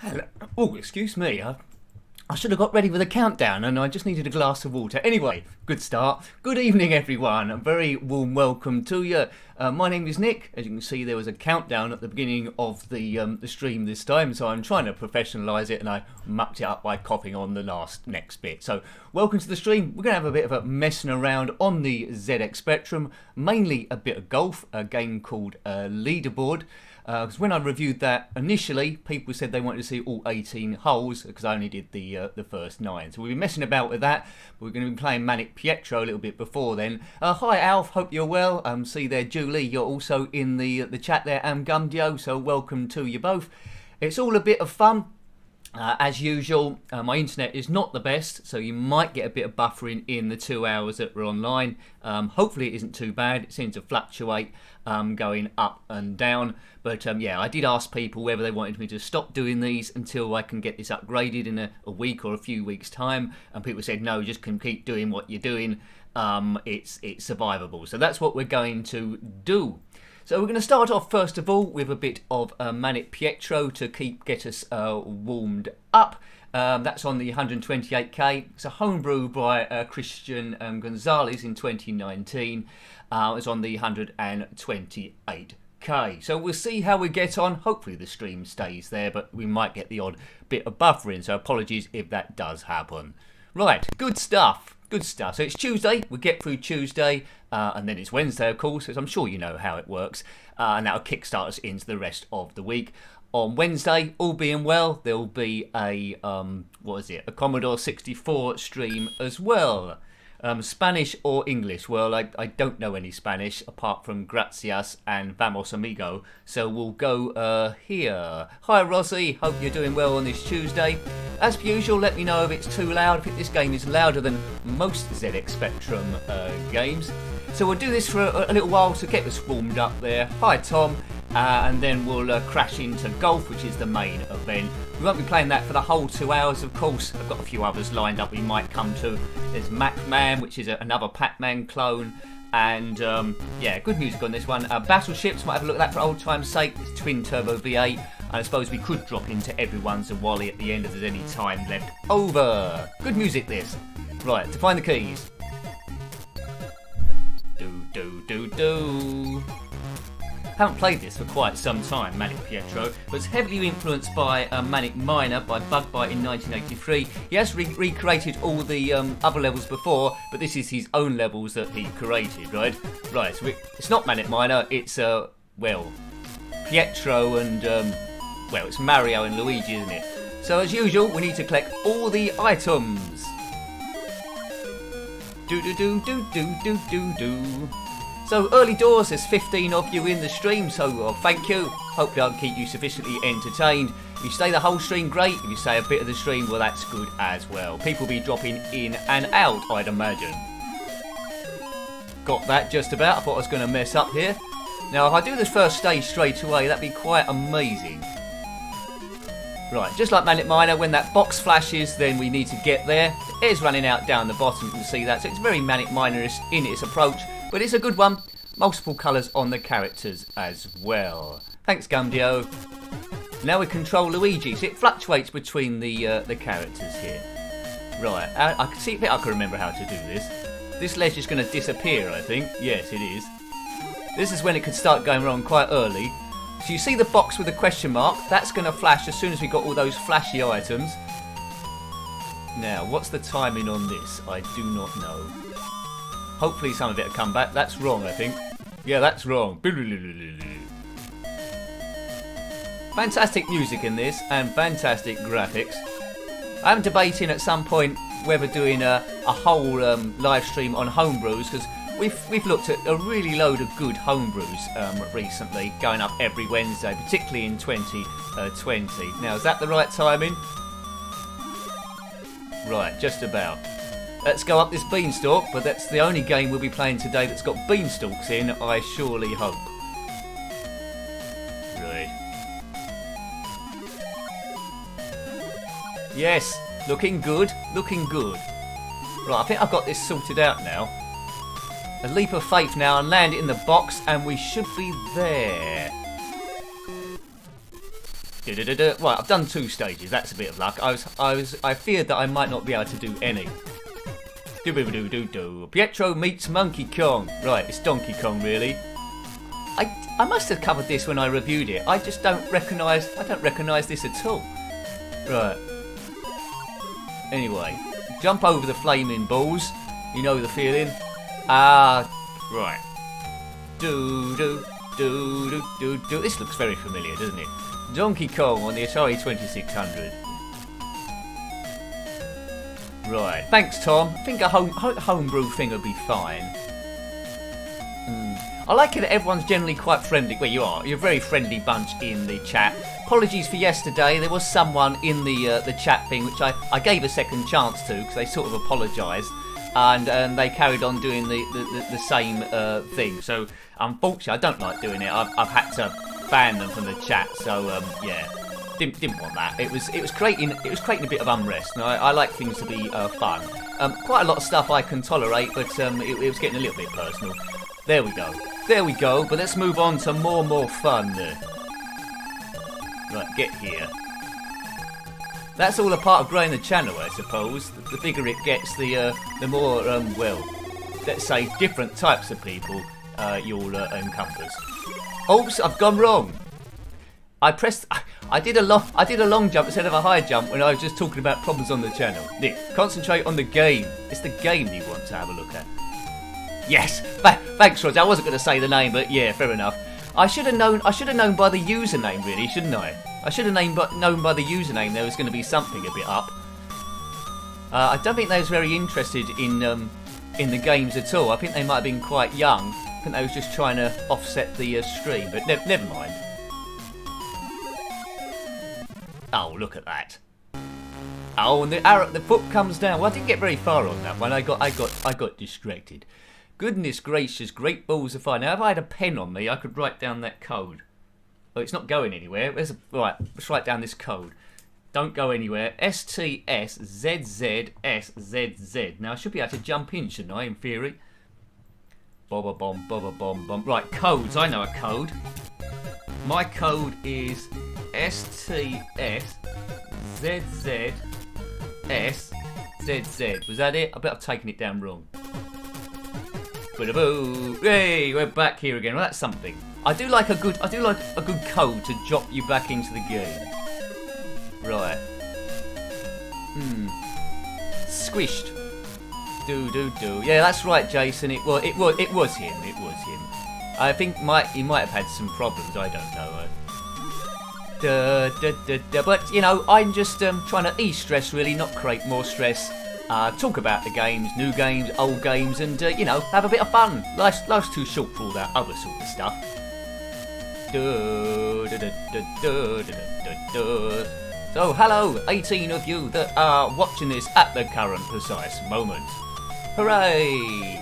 Hello. Oh, excuse me. I should have got ready with a countdown and I just needed a glass of water. Anyway, good start. Good evening, everyone. A very warm welcome to you. My name is Nick. As you can see, there was a countdown at the beginning of the stream this time, so I'm trying to professionalise it and I mucked it up by coughing on the next bit. So, welcome to the stream. We're going to have a bit of a messing around on the ZX Spectrum, mainly a bit of golf, a game called Leaderboard. Because when I reviewed that initially, people said they wanted to see all 18 holes because I only did the first 9. So we've been messing about with that. But we're going to be playing Manic Pietro a little bit before then. Hi Alf, hope you're well. See there, Julie, you're also in the chat there, and Gumdio. So welcome to you both. It's all a bit of fun. As usual, my internet is not the best, so you might get a bit of buffering in the 2 hours that we're online. Hopefully it isn't too bad. It seems to fluctuate, going up and down. But yeah, I did ask people whether they wanted me to stop doing these until I can get this upgraded in a week or a few weeks' time. And people said, no, just can keep doing what you're doing. It's survivable. So that's what we're going to do. So we're going to start off first of all with a bit of Manic Pietro to get us warmed up. That's on the 128k. It's a homebrew by Christian Gonzalez in 2019. It's on the 128k. So we'll see how we get on. Hopefully the stream stays there, but we might get the odd bit of buffering. So apologies if that does happen. Right, good stuff. Good stuff. So it's Tuesday. We get through Tuesday, and then it's Wednesday, of course, as I'm sure you know how it works. And that'll kickstart us into the rest of the week. On Wednesday, all being well, there'll be a a Commodore 64 stream as well. Spanish or English? Well, I don't know any Spanish apart from gracias and vamos amigo. So we'll go here. Hi Rossi, hope you're doing well on this Tuesday. As per usual, let me know if it's too loud. I think this game is louder than most ZX Spectrum games. So we'll do this for a little while to get us warmed up there. Hi Tom. And then we'll crash into golf, which is the main event. We won't be playing that for the whole 2 hours, of course. I've got a few others lined up we might come to. There's Mac-Man, which is another Pac-Man clone. And yeah, good music on this one. Battleships, might have a look at that for old time's sake. It's twin turbo V8. And I suppose we could drop into Everyone's a Wally at the end if there's any time left over. Good music this. Right, to find the keys. Do. Haven't played this for quite some time, Manic Pietro, but it's heavily influenced by Manic Miner by Bugbite in 1983. He has recreated all the other levels before, but this is his own levels that he created, right? Right, so it's not Manic Miner, it's, Pietro and, it's Mario and Luigi, isn't it? So as usual, we need to collect all the items. Do. So early doors, there's 15 of you in the stream, so thank you. Hopefully I can keep you sufficiently entertained. If you stay the whole stream, great. If you stay a bit of the stream, well, that's good as well. People will be dropping in and out, I'd imagine. Got that just about. I thought I was going to mess up here. Now, if I do this first stage straight away, that'd be quite amazing. Right, just like Manic Miner, when that box flashes, then we need to get there. The air's running out down the bottom, you can see that. So it's very Manic Miner-ish in its approach. But it's a good one. Multiple colours on the characters as well. Thanks, Gumdio. Now we control Luigi. So it fluctuates between the characters here. Right, I can see. I can remember how to do this. This ledge is going to disappear, I think. Yes, it is. This is when it could start going wrong quite early. So you see the box with the question mark. That's going to flash as soon as we got all those flashy items. Now, what's the timing on this? I do not know. Hopefully some of it will come back. That's wrong, I think. Yeah, that's wrong. Fantastic music in this and fantastic graphics. I'm debating at some point whether doing a whole live stream on homebrews, because we've looked at a really load of good homebrews recently, going up every Wednesday, particularly in 2020. Now, is that the right timing? Right, just about. Let's go up this beanstalk, but that's the only game we'll be playing today that's got beanstalks in, I surely hope. Right. Yes, looking good, looking good. Right, I think I've got this sorted out now. A leap of faith now and land it in the box, and we should be there. Right, I've done 2 stages. That's a bit of luck. I feared that I might not be able to do any. Pietro meets Monkey Kong. Right, it's Donkey Kong, really. I must have covered this when I reviewed it. I just don't recognise. I don't recognise this at all. Right. Anyway, jump over the flaming balls. You know the feeling. Right. Do. This looks very familiar, doesn't it? Donkey Kong on the Atari 2600. Right. Thanks, Tom. I think a homebrew thing would be fine. I like it that everyone's generally quite friendly. Well, you are. You're a very friendly bunch in the chat. Apologies for yesterday. There was someone in the chat thing which I gave a second chance to because they sort of apologised. And they carried on doing the same thing. So unfortunately, I don't like doing it. I've had to ban them from the chat. So yeah, didn't want that. It was creating a bit of unrest. And I like things to be fun. Quite a lot of stuff I can tolerate, but it was getting a little bit personal. There we go. But let's move on to more fun. Right, get here. That's all a part of growing the channel, I suppose. The bigger it gets, the more, well, let's say different types of people you'll encompass. Oops, I've gone wrong. I did a long jump instead of a high jump when I was just talking about problems on the channel. Nick, concentrate on the game. It's the game you want to have a look at. Yes, thanks, Roger. I wasn't going to say the name, but yeah, fair enough. I should have known by the username, really, shouldn't I? I should have known by the username there was going to be something a bit up. I don't think they was very interested in the games at all. I think they might have been quite young. I think they was just trying to offset the stream, but never mind. Oh, look at that. Oh, and the foot comes down. Well, I didn't get very far on that one. I got distracted. Goodness gracious, great balls of fire. Now, if I had a pen on me, I could write down that code. Oh, it's not going anywhere. Right, let's write down this code. Don't go anywhere. STSZZSZZ. Now, I should be able to jump in, shouldn't I, in theory? Bobba bomb, bobba bomb, bomb. Right, codes. I know a code. My code is STSZZSZZ. Was that it? I bet I've taken it down wrong. Hey, we're back here again. Well, that's something. I do like a good code to drop you back into the game. Right. Squished. Do. Yeah, that's right, Jason. It was him. I think he might have had some problems. I don't know. But you know, I'm just trying to ease stress, really, not create more stress. Talk about the games, new games, old games, and you know, have a bit of fun. Life's too short for all that other sort of stuff. So hello, 18 of you that are watching this at the current precise moment. Hooray!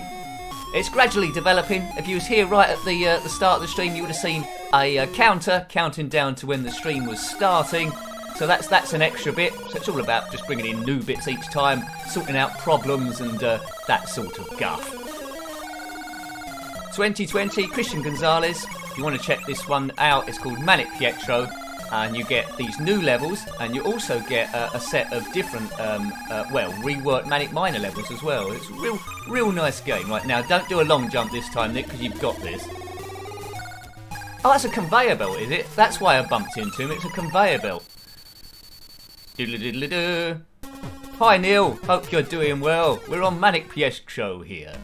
It's gradually developing. If you was here right at the start of the stream, you would have seen a counter counting down to when the stream was starting. So that's an extra bit. So it's all about just bringing in new bits each time, sorting out problems and that sort of guff. 2020, Christian Gonzalez. If you want to check this one out, it's called Manic Pietro, and you get these new levels, and you also get a set of different, reworked Manic Minor levels as well. It's a real nice game. Right now, don't do a long jump this time, Nick, because you've got this. Oh, that's a conveyor belt, is it? That's why I bumped into him. It's a conveyor belt. Diddle-diddle-diddle. Hi Neil, hope you're doing well. We're on Manic Pietro here.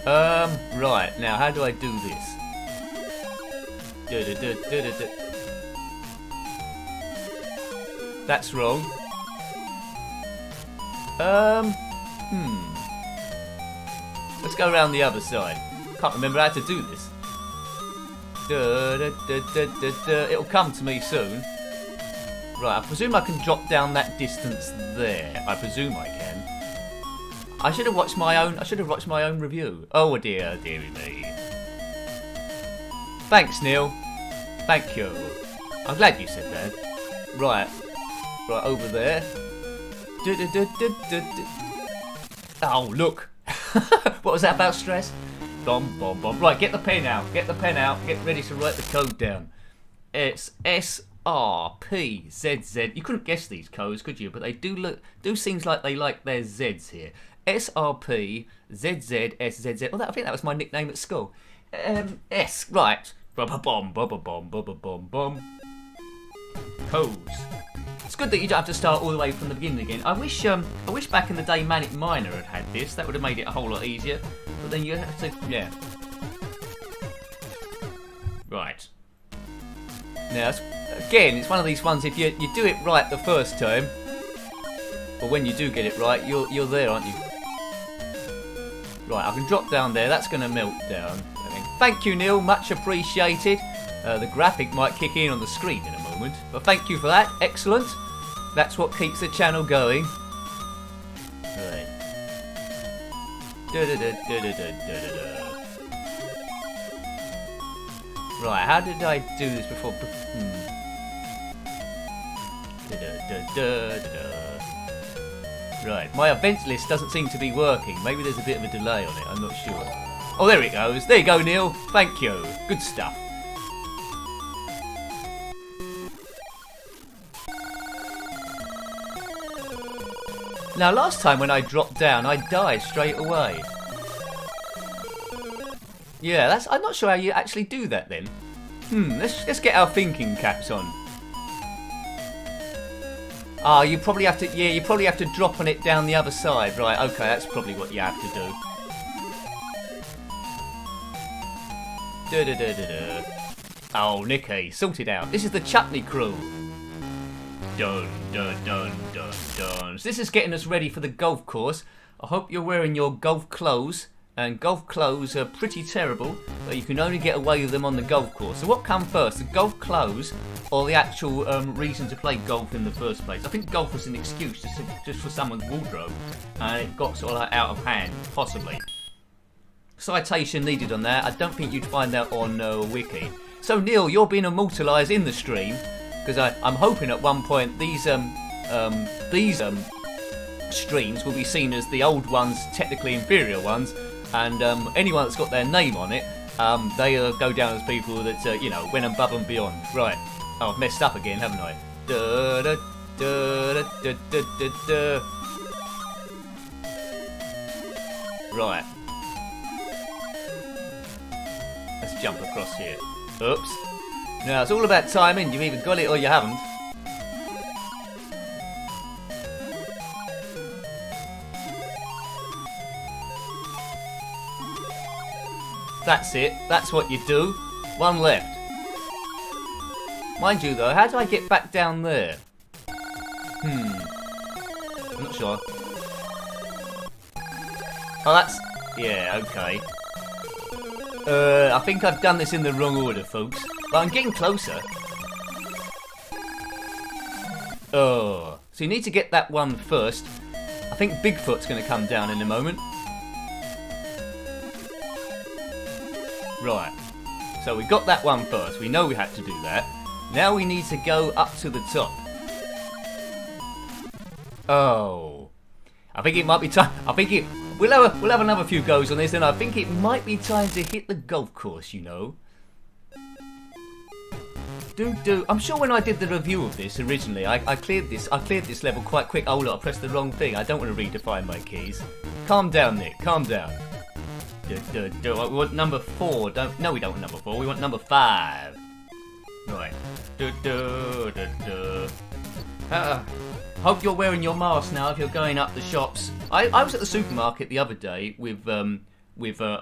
Right, now how do I do this? That's wrong. Let's go around the other side. Can't remember how to do this. It'll come to me soon. Right, I presume I can drop down that distance there. I presume I can. I should have watched my own review. Oh dear, dearie me. Thanks, Neil. Thank you. I'm glad you said that. Right over there. Oh look. What was that about stress? Bomb. Right, get the pen out. Get ready to write the code down. It's SRPZZ. You couldn't guess these codes, could you? But they do seems like they like their Z's here. SRPZZSZZ. Well, I think that was my nickname at school. S. Right. Bubba bomb. Codes. It's good that you don't have to start all the way from the beginning again. I wish back in the day Manic Miner had this. That would have made it a whole lot easier. But then you have to, yeah. Right. Now, again, it's one of these ones. If you do it right the first time, or when you do get it right, you're there, aren't you? Right, I can drop down there. That's going to melt down. Thank you, Neil. Much appreciated. The graphic might kick in on the screen in a moment, but thank you for that. Excellent. That's what keeps the channel going. Right. Right, how did I do this before? Right, my events list doesn't seem to be working. Maybe there's a bit of a delay on it, I'm not sure. Oh, there it goes. There you go, Neil. Thank you. Good stuff. Now, last time when I dropped down, I died straight away. Yeah, I'm not sure how you actually do that then. Let's get our thinking caps on. Ah, you probably have to. Yeah, you probably have to drop on it down the other side. Right. Okay, that's probably what you have to do. Oh, Nicky, sort it out. This is the Chutney Crew. Dun dun dun dun dun. So this is getting us ready for the golf course. I hope you're wearing your golf clothes. And golf clothes are pretty terrible, but you can only get away with them on the golf course. So what comes first, the golf clothes or the actual reason to play golf in the first place? I think golf was an excuse just for someone's wardrobe, and it got sort of like out of hand, possibly. Citation needed on that. I don't think you'd find that on Wiki. So Neil, you're being immortalised in the stream, because I'm hoping at one point these streams will be seen as the old ones, technically inferior ones. And anyone that's got their name on it, they go down as people that, went above and beyond. Right. Oh, I've messed up again, haven't I? Right. Let's jump across here. Oops. Now, it's all about timing. You've either got it or you haven't. That's it. That's what you do. One left. Mind you, though, how do I get back down there? I'm not sure. Oh, that's... Yeah, okay. I think I've done this in the wrong order, folks. But I'm getting closer. Oh. So you need to get that one first. I think Bigfoot's going to come down in a moment. Right, so we got that one first. We know we had to do that. Now we need to go up to the top. Oh, I think it might be time. We'll have another few goes on this, and I think it might be time to hit the golf course. I'm sure when I did the review of this originally, I cleared this level quite quick. Oh look, I pressed the wrong thing. I don't want to redefine my keys. Calm down, Nick. Calm down. We want number 4. No, we don't want number 4. We want number 5. Right. Hope you're wearing your mask now if you're going up the shops. I was at the supermarket the other day with a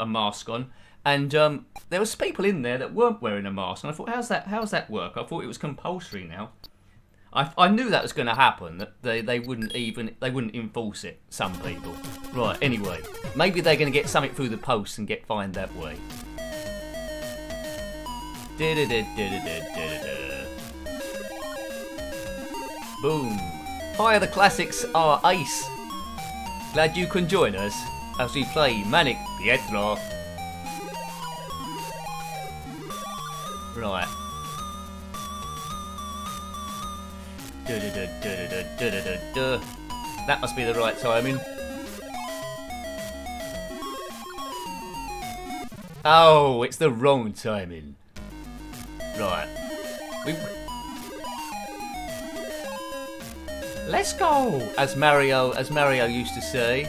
mask on, and there was people in there that weren't wearing a mask, and I thought, how's that work? I thought it was compulsory now. I knew that was going to happen, that they wouldn't enforce it, some people. Right, anyway, maybe they're going to get something through the post and get fined that way. Boom. Hi, the classics are ace. Glad you can join us as we play Manic Pietro. Right. That must be the right timing. Oh, it's the wrong timing. Right. Let's go, as Mario used to say.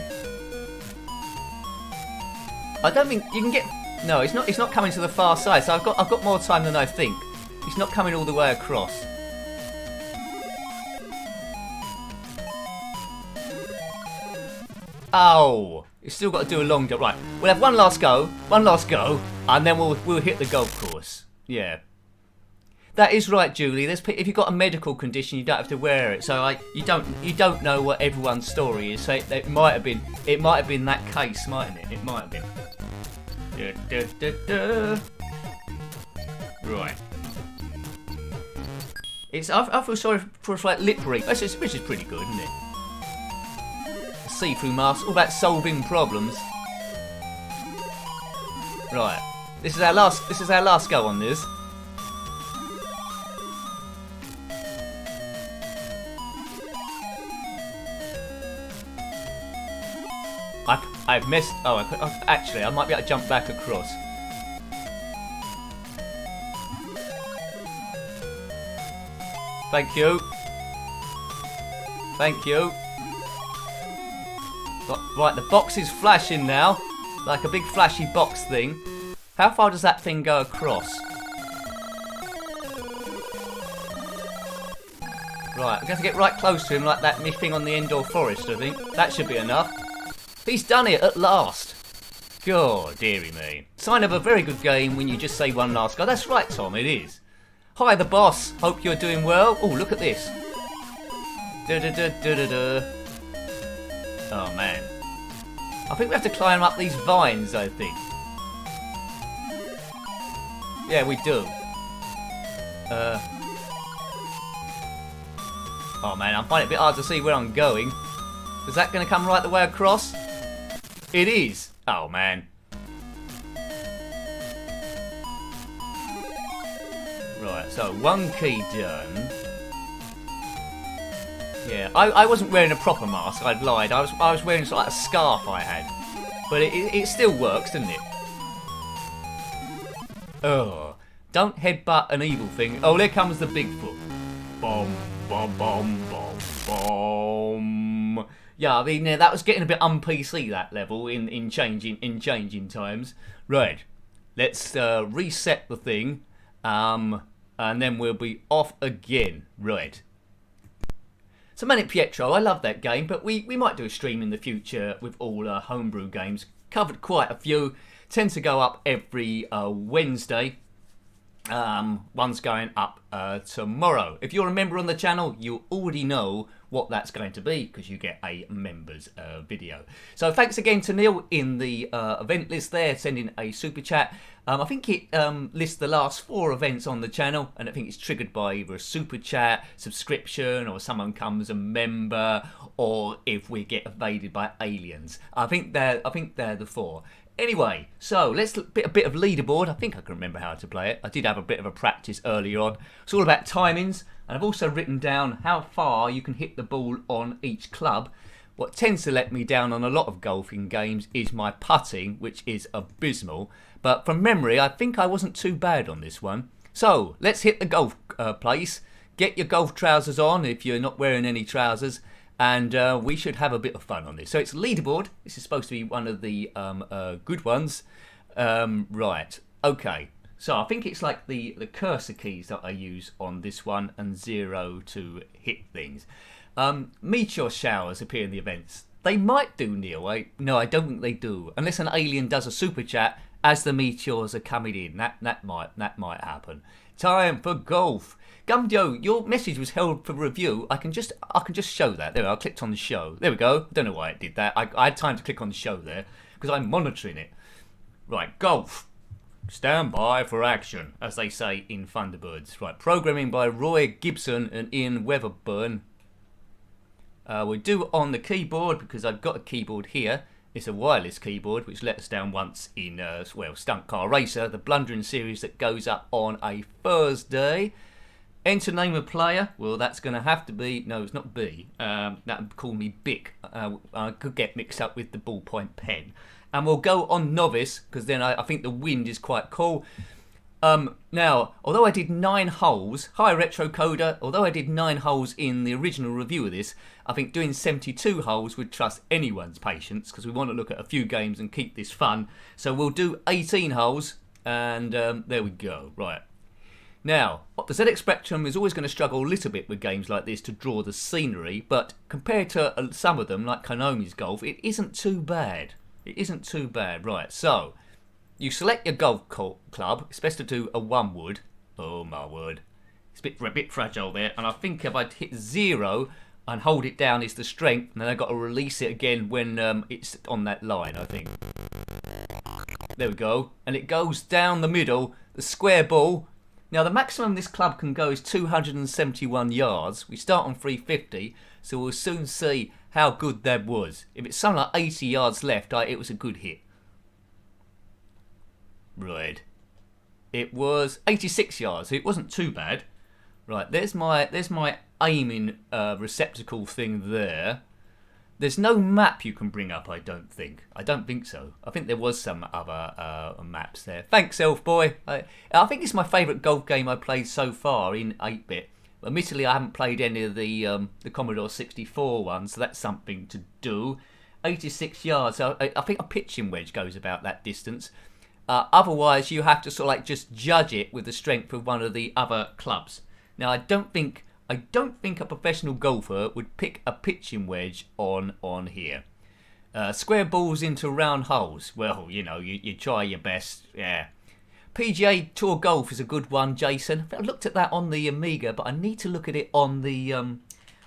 I don't think you can get. No, it's not coming to the far side. So I've got more time than I think. It's not coming all the way across. Oh, it's still got to do a long jump. Right, we'll have one last go, and then we'll hit the golf course. Yeah. That is right, Julie. If you've got a medical condition, you don't have to wear it. So you don't know what everyone's story is. So it might have been that case, mightn't it? It might have been. Right. I feel sorry for a lip read, which is pretty good, isn't it? A see-through mask, all about solving problems. Right. This is our last go on this. I've missed. Oh, actually, I might be able to jump back across. Thank you. Thank you. Right, the box is flashing now, like a big flashy box thing. How far does that thing go across? Right, I'm going to get right close to him, like that thing on the indoor forest. I think that should be enough. He's done it at last. God, dearie me. Sign of a very good game when you just say one last go. That's right, Tom, it is. Hi, the boss. Hope you're doing well. Oh, look at this. Oh, man. I think we have to climb up these vines, I think. Yeah, we do. Oh, man, I find it a bit hard to see where I'm going. Is that going to come right the way across? It is. Oh, man. Right, so one key done. Yeah, I wasn't wearing a proper mask. I'd lied. I was wearing sort of like a scarf I had. But it still works, doesn't it? Oh, don't headbutt an evil thing. Oh, there comes the Bigfoot. Boom, boom, boom, boom, boom. Yeah, I mean, that was getting a bit un-PC, that level, in changing times. Right, let's reset the thing, and then we'll be off again. Right. So Manic Pietro, I love that game, but we might do a stream in the future with all homebrew games. Covered quite a few. Tend to go up every Wednesday. One's going up tomorrow. If you're a member on the channel, you already know what that's going to be because you get a members video. So thanks again to Neil in the event list there, sending a super chat. I think it lists the last 4 events on the channel, and I think it's triggered by either a super chat, subscription, or someone comes a member, or if we get invaded by aliens. I think they're the 4. Anyway, so let's a bit of leaderboard. I think I can remember how to play it. I did have a bit of a practice earlier on. It's all about timings, and I've also written down how far you can hit the ball on each club. What tends to let me down on a lot of golfing games is my putting, which is abysmal. But from memory, I think I wasn't too bad on this one. So let's hit the golf place. Get your golf trousers on if you're not wearing any trousers. And we should have a bit of fun on this. So it's leaderboard. This is supposed to be one of the good ones. Right. Okay. So I think it's like the cursor keys that I use on this one and 0 to hit things. Meteor showers appear in the events. They might do, Neil. No, I don't think they do. Unless an alien does a super chat as the meteors are coming in. That might happen. Time for golf. Gumdio, your message was held for review. I can just show that. There, I clicked on the show. There we go. I don't know why it did that. I had time to click on the show there because I'm monitoring it. Right, golf. Stand by for action, as they say in Thunderbirds. Right, programming by Roy Gibson and Ian Weatherburn. We'll do it on the keyboard because I've got a keyboard here. It's a wireless keyboard which let us down once in, Stunt Car Racer, the blundering series that goes up on a Thursday. Enter name of player. Well, that's going to have to be... No, it's not B. That would call me Bic. I could get mixed up with the ballpoint pen. And we'll go on novice, because then I think the wind is quite cool. Now, although I did 9 holes, hi Retro Coder, although I did 9 holes in the original review of this, I think doing 72 holes would trust anyone's patience, because we want to look at a few games and keep this fun. So we'll do 18 holes, and there we go. Right. Now, the ZX Spectrum is always going to struggle a little bit with games like this to draw the scenery, but compared to some of them, like Konami's Golf, it isn't too bad. It isn't too bad. Right, so you select your golf club. It's best to do a 1 wood. Oh my word. It's a bit fragile there. And I think if I hit 0 and hold it down is the strength, and then I've got to release it again when it's on that line, I think. There we go. And it goes down the middle, the square ball. Now the maximum this club can go is 271 yards. We start on 350, so we'll soon see how good that was. If it's something like 80 yards left, it was a good hit. Right. It was 86 yards, so it wasn't too bad. Right, there's my aiming receptacle thing there. There's no map you can bring up, I don't think. I don't think so. I think there was some other maps there. Thanks, Elf Boy. I think it's my favourite golf game I played so far in 8-bit. Admittedly, I haven't played any of the Commodore 64 ones, so that's something to do. 86 yards, so I think a pitching wedge goes about that distance. Otherwise, you have to sort of like just judge it with the strength of one of the other clubs. Now, I don't think a professional golfer would pick a pitching wedge on here. Square balls into round holes. Well, you know, you try your best. Yeah. PGA Tour Golf is a good one, Jason. I looked at that on the Amiga, but I need to look at it on the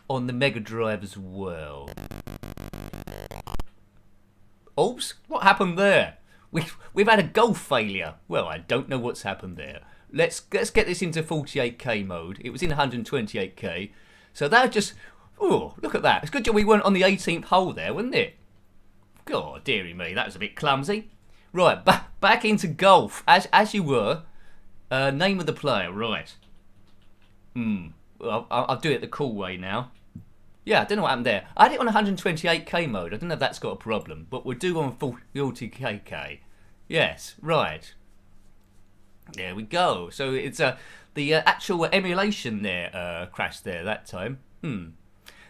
Mega Drive as well. Oops, what happened there? We've had a golf failure. Well, I don't know what's happened there. Let's get this into 48K mode. It was in 128K. So that just... Oh, look at that. It's good job we weren't on the 18th hole there, wasn't it? God, dearie me, that was a bit clumsy. Right, back into golf. As you were. Name of the player, right. I'll do it the cool way now. Yeah, I don't know what happened there. I had it on 128K mode. I don't know if that's got a problem. But we'll do on 40K. Yes, right. There we go. So it's the actual emulation there crashed there that time.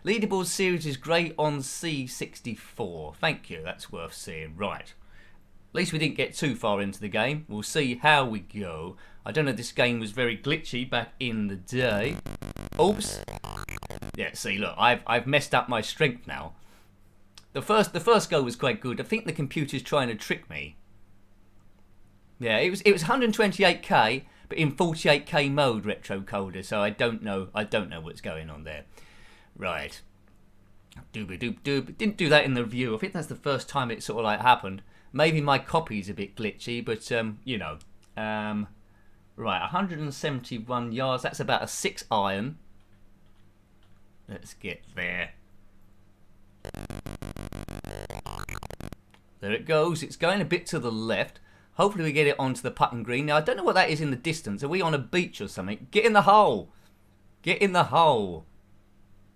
Leaderboard series is great on C64. Thank you. That's worth seeing. Right. At least we didn't get too far into the game. We'll see how we go. I don't know if this game was very glitchy back in the day. Oops. Yeah, see, look, I've messed up my strength now. The first go was quite good. I think the computer's trying to trick me. Yeah, it was 128K, but in 48K mode, Retro Coder. So I don't know what's going on there. Right. Dooby doop doop. Didn't do that in the review. I think that's the first time it sort of like happened. Maybe my copy's a bit glitchy, but you know. Right, 171 yards. That's about a 6 iron. Let's get there. There it goes. It's going a bit to the left. Hopefully we get it onto the putting green. Now, I don't know what that is in the distance. Are we on a beach or something? Get in the hole. Get in the hole.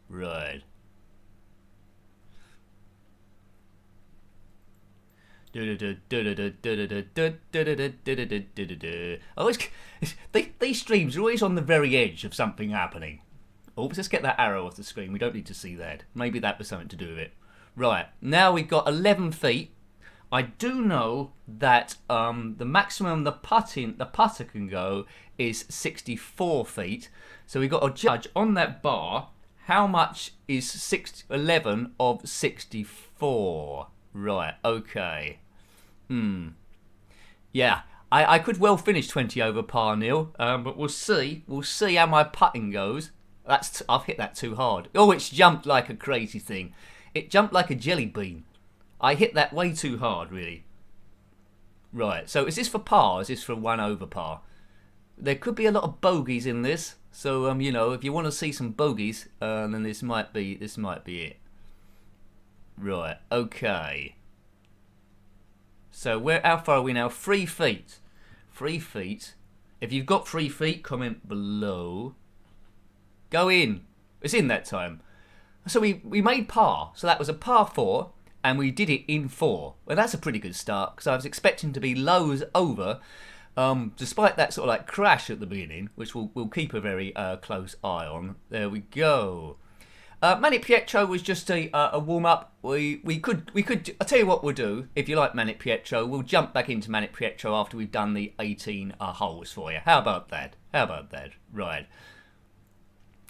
Right. These streams are always on the very edge of something happening. Oops, let's get that arrow off the screen. We don't need to see that. Maybe that was something to do with it. Right, now we've got 11 feet. I do know that the maximum the putter can go is 64 feet. So we've got to judge on that bar how much is 11 of 64. Right, okay. Yeah, I could well finish 20 over par, Neil, but we'll see. We'll see how my putting goes. I've hit that too hard. Oh, it's jumped like a crazy thing. It jumped like a jelly bean. I hit that way too hard, really. Right, so is this for par or is this for 1 over par? There could be a lot of bogeys in this. So, you know, if you want to see some bogeys, then this might be it. Right, okay. So, how far are we now? 3 feet. 3 feet. If you've got 3 feet, comment below. Go in. It's in that time. So we made par. So that was a par 4. And we did it in 4. Well, that's a pretty good start. Because I was expecting to be lows over. Despite that sort of like crash at the beginning, which we'll keep a very close eye on. There we go. Manic Pietro was just a warm up. We could. I'll tell you what we'll do. If you like Manic Pietro, we'll jump back into Manic Pietro after we've done the 18 holes for you. How about that? Right.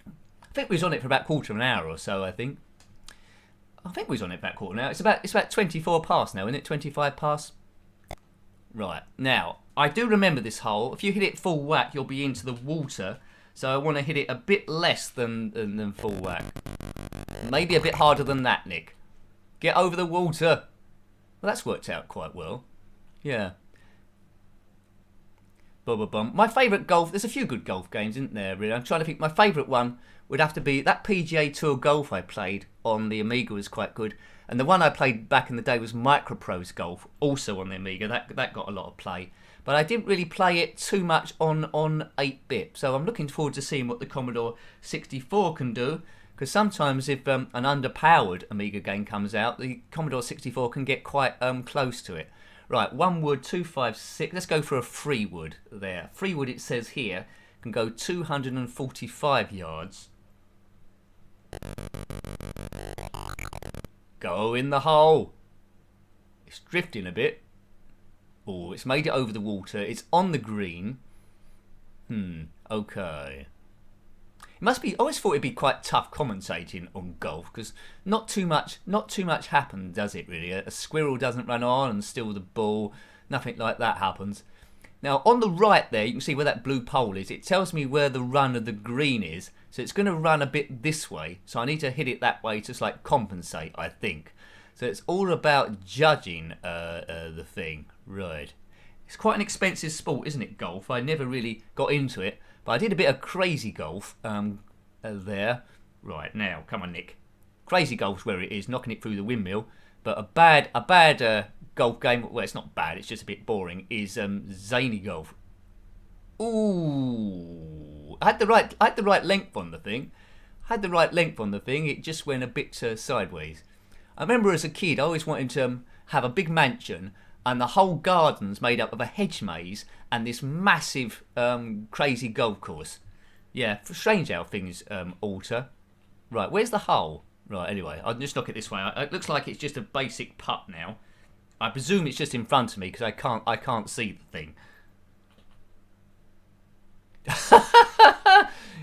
I think we was on it for about quarter of an hour or so. I think we was on it for about quarter of an hour. It's about 24 past now, isn't it? 25 past. Right now, I do remember this hole. If you hit it full whack, you'll be into the water. So I want to hit it a bit less than full whack. Maybe a bit harder than that, Nick. Get over the water. Well, that's worked out quite well. Yeah. Bum. My favourite golf... There's a few good golf games, isn't there, really? I'm trying to think. My favourite one would have to be... That PGA Tour Golf I played on the Amiga was quite good. And the one I played back in the day was Microprose Golf, also on the Amiga. That got a lot of play. But I didn't really play it too much on 8-bit. So I'm looking forward to seeing what the Commodore 64 can do. Because sometimes if an underpowered Amiga game comes out, the Commodore 64 can get quite close to it. Right, 1 wood, 256. Let's go for a 3 wood there. 3 wood, it says here, can go 245 yards. Go in the hole. It's drifting a bit. Oh, it's made it over the water. It's on the green. Okay. It must be. I always thought it'd be quite tough commentating on golf because not too much happens, does it? Really, a squirrel doesn't run on and steal the ball. Nothing like that happens. Now on the right there, you can see where that blue pole is. It tells me where the run of the green is, so it's going to run a bit this way. So I need to hit it that way to like compensate, I think. So it's all about judging the thing, right? It's quite an expensive sport, isn't it? Golf. I never really got into it. But I did a bit of crazy golf there. Right, now, come on, Nick. Crazy golf's where it is, knocking it through the windmill. But a bad golf game, well, it's not bad, it's just a bit boring, is zany golf. Ooh. I had the right length on the thing. It just went a bit sideways. I remember as a kid, I always wanted to have a big mansion and the whole garden's made up of a hedge maze and this massive crazy golf course. Yeah, strange how things alter. Right, where's the hole? Right, anyway, I'll just knock it this way. It looks like it's just a basic putt now. I presume it's just in front of me because I can't see the thing.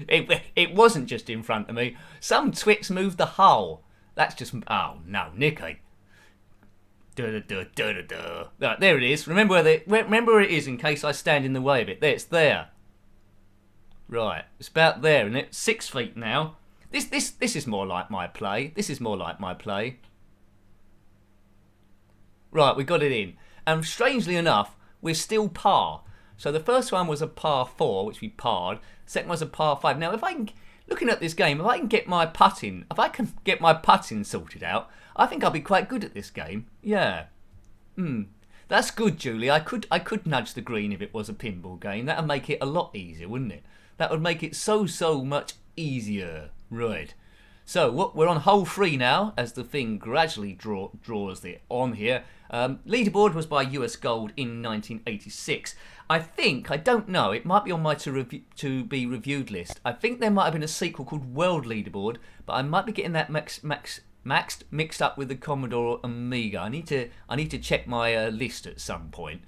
It wasn't just in front of me. Some twits moved the hole. That's just... Oh, no, Nicky. Right, there it is. Remember where it is in case I stand in the way of it. There, it's there. Right, it's about there, isn't it? 6 feet now. This is more like my play. Right, we got it in. And strangely enough, we're still par. So the first one was a par 4, which we parred. Second was a par 5. Now, if I can... Looking at this game, if I can get my putting sorted out, I think I'll be quite good at this game. Yeah. That's good, Julie. I could nudge the green if it was a pinball game. That'd make it a lot easier, wouldn't it? That would make it so much easier. Right. So we're on hole 3 now, as the thing gradually draws it on here. Leaderboard was by US Gold in 1986. I don't know, it might be on my to be reviewed list. I think there might have been a sequel called World Leaderboard, but I might be getting that mixed up with the Commodore Amiga. I need to check my list at some point.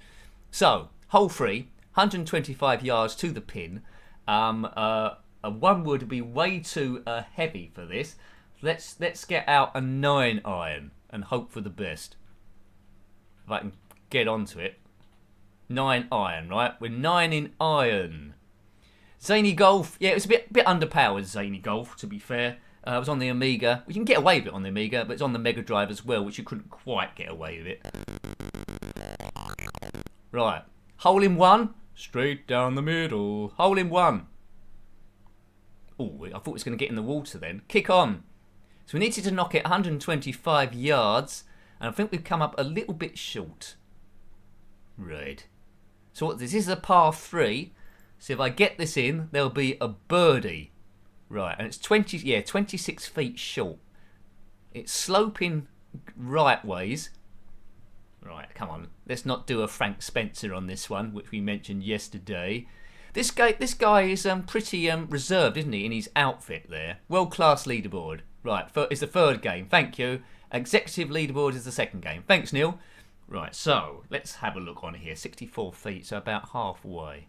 So hole 3, 125 yards to the pin. A 1 would be way too heavy for this. Let's get out a 9 iron and hope for the best. If I can get onto it. 9 iron, right? We're 9 in iron. Zany Golf. Yeah, it was a bit underpowered, Zany Golf, to be fair. It was on the Amiga. You can get away with it on the Amiga, but it's on the Mega Drive as well, which you couldn't quite get away with it. Right. Hole in 1. Straight down the middle. Hole in 1. Oh, I thought it was going to get in the water then. Kick on. So we needed to knock it 125 yards, and I think we've come up a little bit short. Right. So what, this is a par 3. So if I get this in, there'll be a birdie. Right, and it's 26 feet short. It's sloping right ways. Right, come on. Let's not do a Frank Spencer on this one, which we mentioned yesterday. This guy is pretty reserved, isn't he, in his outfit there? World-class leaderboard. Right, it's the third game. Thank you. Executive leaderboard is the second game. Thanks, Neil. Right, so let's have a look on here. 64 feet, so about halfway.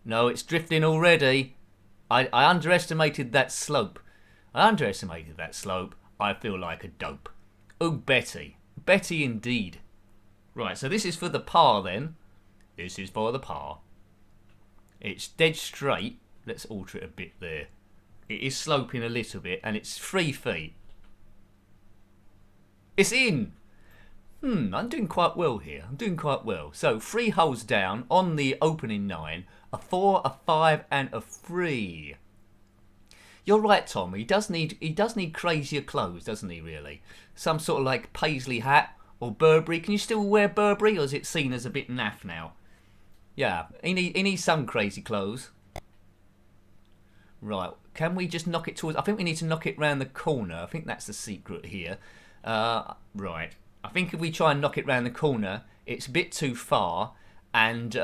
No, it's drifting already. I underestimated that slope. I feel like a dope. Oh, Betty. Betty indeed. Right, so this is for the par then. This is for the par. It's dead straight. Let's alter it a bit there. It is sloping a little bit, and it's 3 feet. It's in. I'm doing quite well here. I'm doing quite well. So 3 holes down on the opening 9. A 4, a 5, and a 3. You're right, Tom. He does need crazier clothes, doesn't he? Really, some sort of like paisley hat or Burberry. Can you still wear Burberry, or is it seen as a bit naff now? Yeah, he needs some crazy clothes. Right, can we just knock it towards? I think we need to knock it round the corner. I think that's the secret here. Right, I think if we try and knock it round the corner, it's a bit too far, and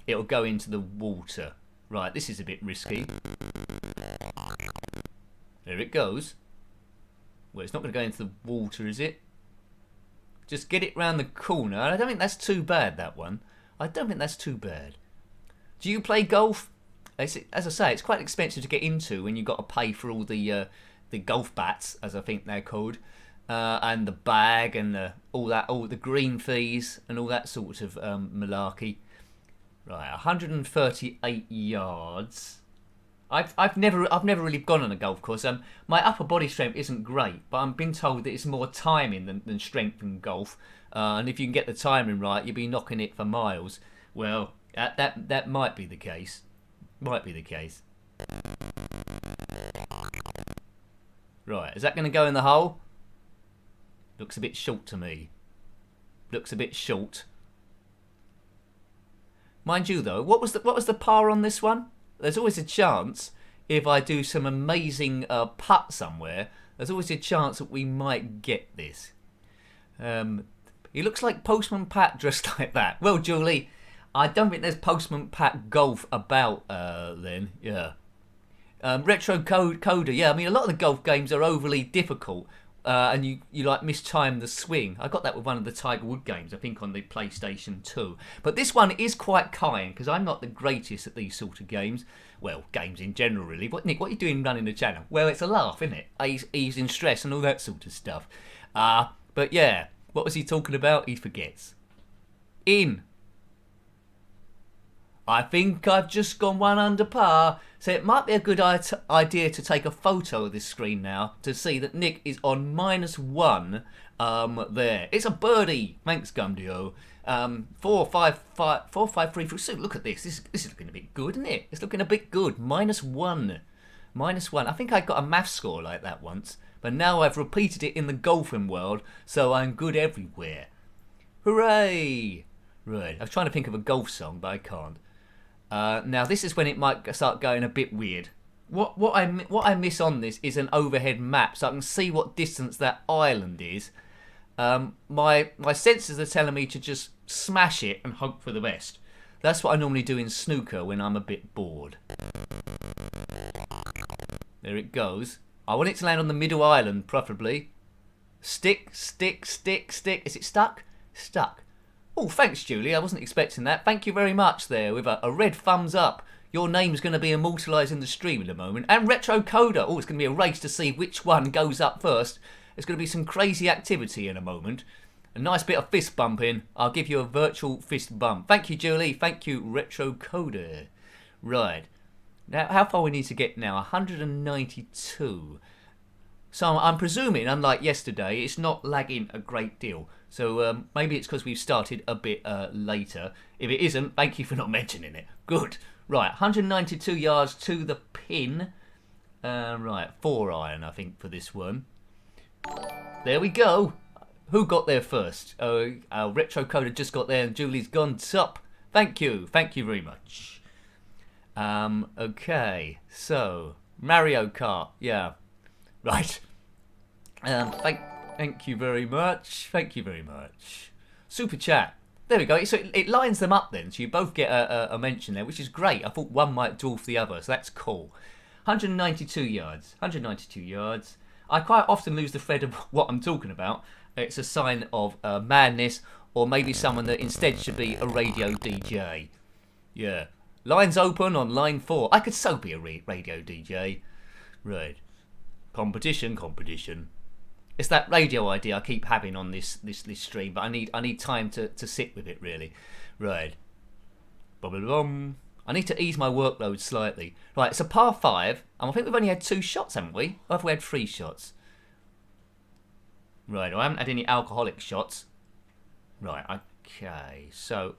it'll go into the water. Right, this is a bit risky. There it goes. Well, it's not going to go into the water, is it? Just get it round the corner. I don't think that's too bad, that one. I don't think that's too bad. Do you play golf? As I say, it's quite expensive to get into when you've got to pay for all the golf bats, as I think they're called, and the bag and all the green fees and all that sort of malarkey. Right, 138 yards. I've never really gone on a golf course. My upper body strength isn't great, but I've been told that it's more timing than strength in golf. And if you can get the timing right, you'll be knocking it for miles. Well, that might be the case. Might be the case. Right, is that going to go in the hole? Looks a bit short to me. Looks a bit short. Mind you, though, what was the par on this one? There's always a chance if I do some amazing putt somewhere. There's always a chance that we might get this. He looks like Postman Pat dressed like that. Well, Julie, I don't think there's Postman Pat golf about then. Yeah. Retro Coder. Yeah, I mean, a lot of the golf games are overly difficult. And you like mistime the swing. I got that with one of the Tiger Wood games, I think on the PlayStation 2. But this one is quite kind, because I'm not the greatest at these sort of games. Well, games in general, really. Nick, what are you doing running the channel? Well, it's a laugh, isn't it? Easing stress and all that sort of stuff. But yeah, what was he talking about? He forgets. In. I think I've just gone 1 under par, so it might be a good idea to take a photo of this screen now to see that Nick is on -1 there. It's a birdie. Thanks, Gumdio. 4, 5, 3, 4. So look at this. This is looking a bit good, isn't it? It's looking a bit good. -1. -1. I think I got a math score like that once, but now I've repeated it in the golfing world, so I'm good everywhere. Hooray! Right. I was trying to think of a golf song, but I can't. Now this is when it might start going a bit weird. What I miss on this is an overhead map, so I can see what distance that island is. My senses are telling me to just smash it and hope for the best. That's what I normally do in snooker when I'm a bit bored. There it goes. I want it to land on the middle island, preferably. Stick, stick, stick, stick. Is it stuck? Stuck. Oh, thanks, Julie. I wasn't expecting that. Thank you very much there with a red thumbs up. Your name's going to be immortalised in the stream in a moment. And Retro Coder. Oh, it's going to be a race to see which one goes up first. There's going to be some crazy activity in a moment. A nice bit of fist bumping. I'll give you a virtual fist bump. Thank you, Julie. Thank you, Retro Coder. Right. Now, how far we need to get now? 192. So I'm presuming, unlike yesterday, it's not lagging a great deal. So maybe it's because we've started a bit later. If it isn't, thank you for not mentioning it. Good. Right, 192 yards to the pin. Right, 4 iron, I think, for this one. There we go. Who got there first? Retro Coder just got there and Julie's gone top. Thank you. Thank you very much. Okay, so Mario Kart. Yeah. Right. Thank you very much. Thank you very much. Super chat. There we go. So it lines them up then, so you both get a mention there, which is great. I thought one might dwarf the other, so that's cool. 192 yards. 192 yards. I quite often lose the thread of what I'm talking about. It's a sign of madness, or maybe someone that instead should be a radio DJ. Yeah. Lines open on line 4. I could so be a radio DJ. Right. Competition. It's that radio idea I keep having on this stream, but I need time to sit with it really. Right. I need to ease my workload slightly. Right, it's a par 5, and I think we've only had 2 shots, haven't we? Or have we had 3 shots? Right, I haven't had any alcoholic shots. Right, okay. So,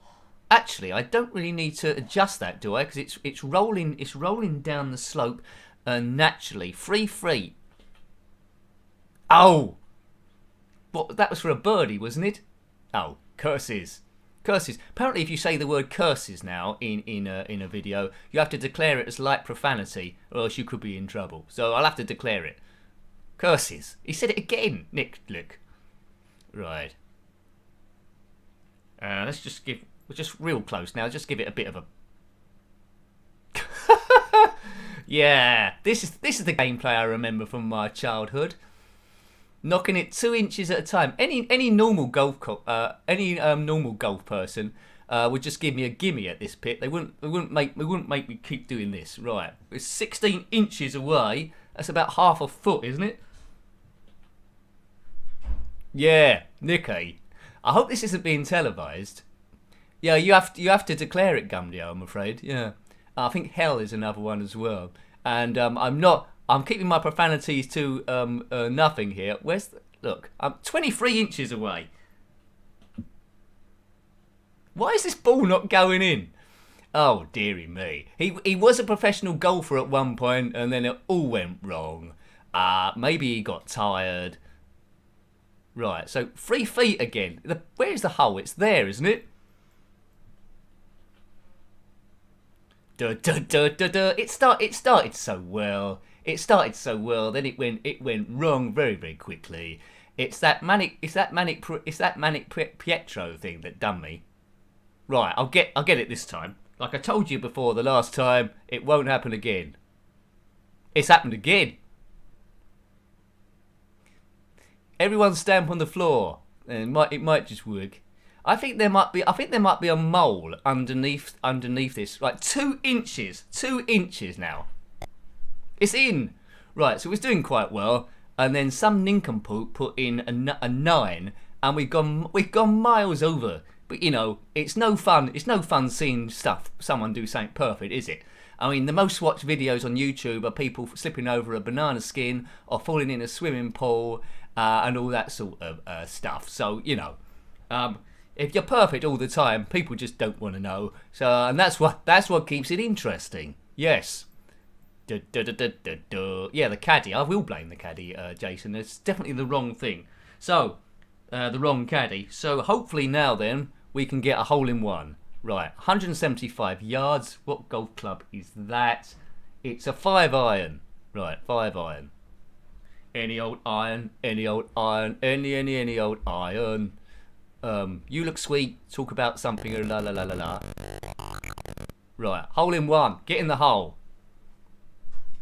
actually, I don't really need to adjust that, do I? Because it's rolling down the slope naturally. 3-3. Oh! What, that was for a birdie, wasn't it? Oh, curses. Curses. Apparently, if you say the word curses now in a video, you have to declare it as light profanity, or else you could be in trouble. So I'll have to declare it. Curses. He said it again, Nick. Look. Right. Let's just give... We're just real close now. Just give it a bit of a... Yeah. This is the gameplay I remember from my childhood. Knocking it 2 inches at a time. Any normal golf normal golf person would just give me a gimme at this pit. They wouldn't make me keep doing this. Right, it's 16 inches away. That's about half a foot, isn't it? Yeah, Nicky. I hope this isn't being televised. Yeah, you have to declare it, Gumdio, I'm afraid. Yeah, I think hell is another one as well. And I'm keeping my profanities to nothing here. Look, I'm 23 inches away. Why is this ball not going in? Oh, dearie me. He was a professional golfer at one point, and then it all went wrong. Maybe he got tired. Right, so 3 feet again. Where's the hole? It's there, isn't it? It started so well. Then it went wrong very, very quickly. It's that manic Pietro thing that done me. Right, I'll get it this time. Like I told you before, the last time, it won't happen again. It's happened again. Everyone stamp on the floor, and it might just work. I think there might be a mole underneath this. Like 2 inches now. It's in. Right, so it's doing quite well, and then some nincompoop put in a 9, and we've gone miles over. But you know, it's no fun. It's no fun seeing someone do something perfect, is it? I mean, the most watched videos on YouTube are people slipping over a banana skin or falling in a swimming pool and all that sort of stuff. So you know, if you're perfect all the time, people just don't want to know. So, and that's what keeps it interesting. Yes. Yeah, the caddy. I will blame the caddy, Jason. It's definitely the wrong thing. So, the wrong caddy. So, hopefully now then, we can get a hole-in-one. Right, 175 yards. What golf club is that? It's a 5-iron. Right, 5-iron. Any old iron, any old iron, any old iron. You look sweet. Talk about something. La la la la la. Right, hole-in-one. Get in the hole.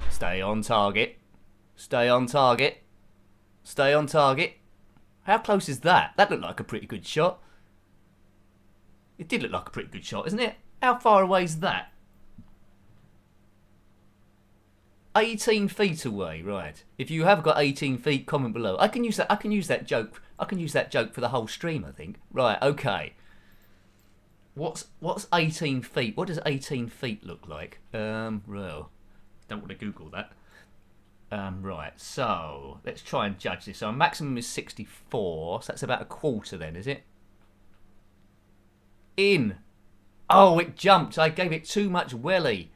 Stay on target. Stay on target. Stay on target. How close is that? That looked like a pretty good shot. It did look like a pretty good shot, isn't it? How far away is that? 18 feet away, right. If you have got 18 feet, comment below. I can use that joke. I can use that joke for the whole stream, I think. Right, okay. What's 18 feet? What does 18 feet look like? Well, don't want to Google that. Right, so let's try and judge this. So our maximum is 64, so that's about a quarter then, is it? In. Oh, it jumped. I gave it too much welly.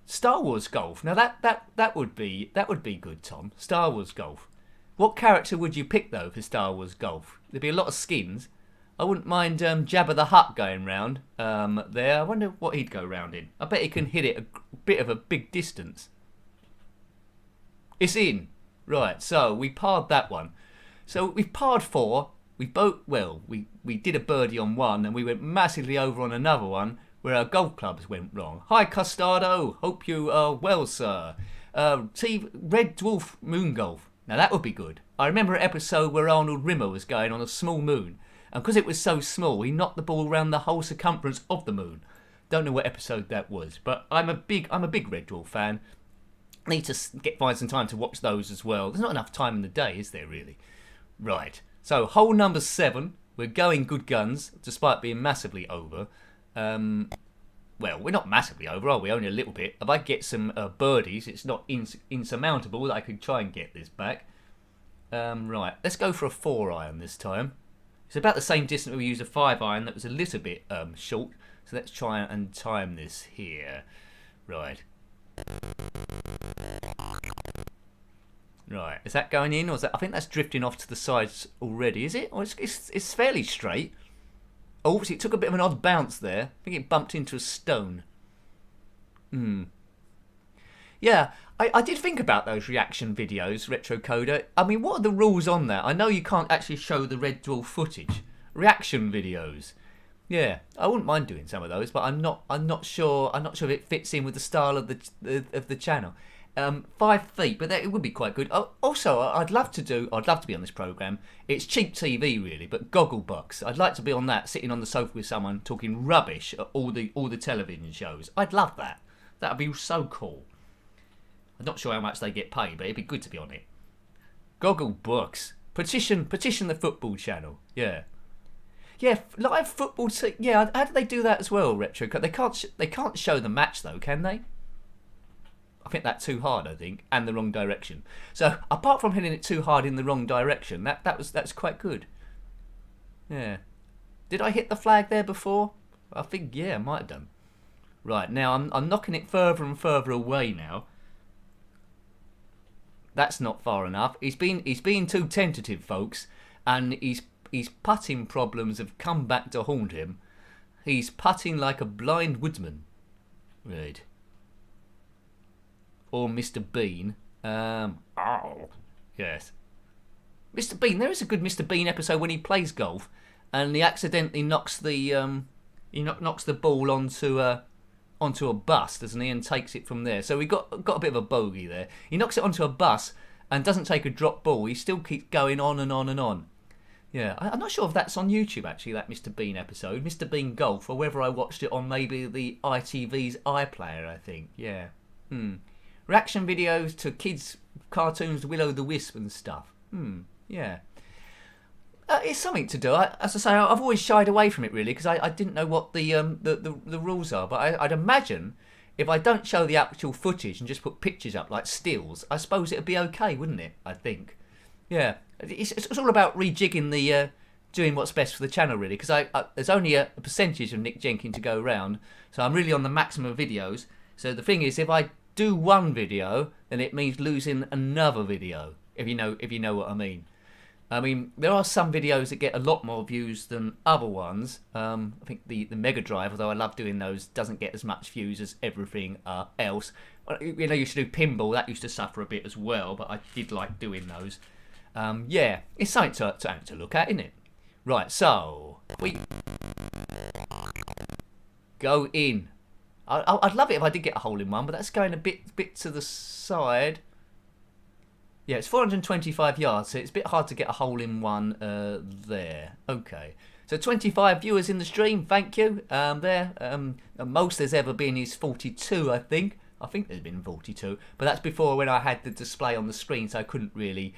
Star Wars golf. Now that would be good, Tom. Star Wars golf. What character would you pick though for Star Wars golf? There'd be a lot of skins. I wouldn't mind Jabba the Hutt going round there. I wonder what he'd go round in. I bet he can hit it a bit of a big distance. It's in. Right, so we parred that one. So we've parred 4. We did a birdie on one, and we went massively over on another one where our golf clubs went wrong. Hi, Costardo. Hope you are well, sir. See, Red Dwarf Moon Golf. Now that would be good. I remember an episode where Arnold Rimmer was going on a small moon, and because it was so small, he knocked the ball around the whole circumference of the moon. Don't know what episode that was, but I'm a big Red Dwarf fan. Need to find some time to watch those as well. There's not enough time in the day, is there really? Right. So hole number 7. We're going good guns, despite being massively over. Well, we're not massively over, are we? Only a little bit. If I get some birdies, it's not insurmountable that I could try and get this back. Right, let's go for a 4-iron this time. It's about the same distance we used a 5-iron that was a little bit short. So let's try and time this here. Right. Right, is that going in, or is that? I think that's drifting off to the sides already. Is it? Or it's fairly straight. Oh, it took a bit of an odd bounce there. I think it bumped into a stone. Yeah, I did think about those reaction videos, Retro Coder. I mean, what are the rules on that? I know you can't actually show the Red Dwarf footage. Reaction videos. Yeah, I wouldn't mind doing some of those, but I'm not sure if it fits in with the style of the channel. 5 feet, but it would be quite good. Also, I'd love to be on this program. It's cheap TV really, but Gogglebox. I'd like to be on that, sitting on the sofa with someone talking rubbish at all the television shows. I'd love that. That'd be so cool. I'm not sure how much they get paid, but it'd be good to be on it. Gogglebox. Petition the football channel. Yeah. Yeah, live football. Yeah, how do they do that as well, Retro? They can't show the match though, can they? I think that's too hard, I think, and the wrong direction. So apart from hitting it too hard in the wrong direction, that's quite good. Yeah. Did I hit the flag there before? I think, yeah, I might have done. Right, now I'm knocking it further and further away now. That's not far enough. He's being too tentative, folks, and his putting problems have come back to haunt him. He's putting like a blind woodsman. Right. Or Mr. Bean. Oh, yes. Mr. Bean. There is a good Mr. Bean episode when he plays golf, and he accidentally knocks the knocks the ball onto a bus, doesn't he, and takes it from there. So we got a bit of a bogey there. He knocks it onto a bus and doesn't take a drop ball. He still keeps going on and on and on. Yeah, I'm not sure if that's on YouTube actually, that Mr. Bean episode, Mr. Bean Golf, or whether I watched it on maybe the ITV's iPlayer. I think. Yeah. Reaction videos to kids' cartoons, Willow the Wisp and stuff. Yeah. It's something to do. As I say, I've always shied away from it really because I didn't know what the rules are. But I'd imagine if I don't show the actual footage and just put pictures up like stills, I suppose it'd be okay, wouldn't it? I think. Yeah. It's all about rejigging the doing what's best for the channel really because there's only a percentage of Njenkin to go around, so I'm really on the maximum of videos. So the thing is, if I do one video, then it means losing another video. If you know what I mean. I mean, there are some videos that get a lot more views than other ones. I think the Mega Drive, although I love doing those, doesn't get as much views as everything else. You know, you used to do pinball, that used to suffer a bit as well, but I did like doing those. Yeah, it's something to look at, isn't it? Right, so we go in. I'd love it if I did get a hole in one, but that's going a bit to the side. Yeah, it's 425 yards, so it's a bit hard to get a hole in one there. Okay, so 25 viewers in the stream, thank you. The most there's ever been is 42, I think. I think there's been 42, but that's before when I had the display on the screen, so I couldn't really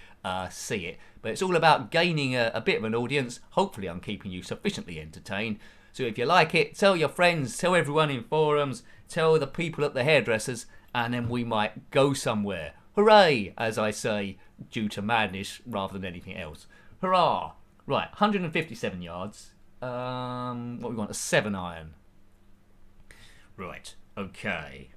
see it. But it's all about gaining a bit of an audience. Hopefully I'm keeping you sufficiently entertained. So if you like it, tell your friends, tell everyone in forums, tell the people at the hairdressers, and then we might go somewhere. Hooray, as I say, due to madness rather than anything else. Hurrah! Right, 157 yards. What we want, a 7-iron. Right, okay.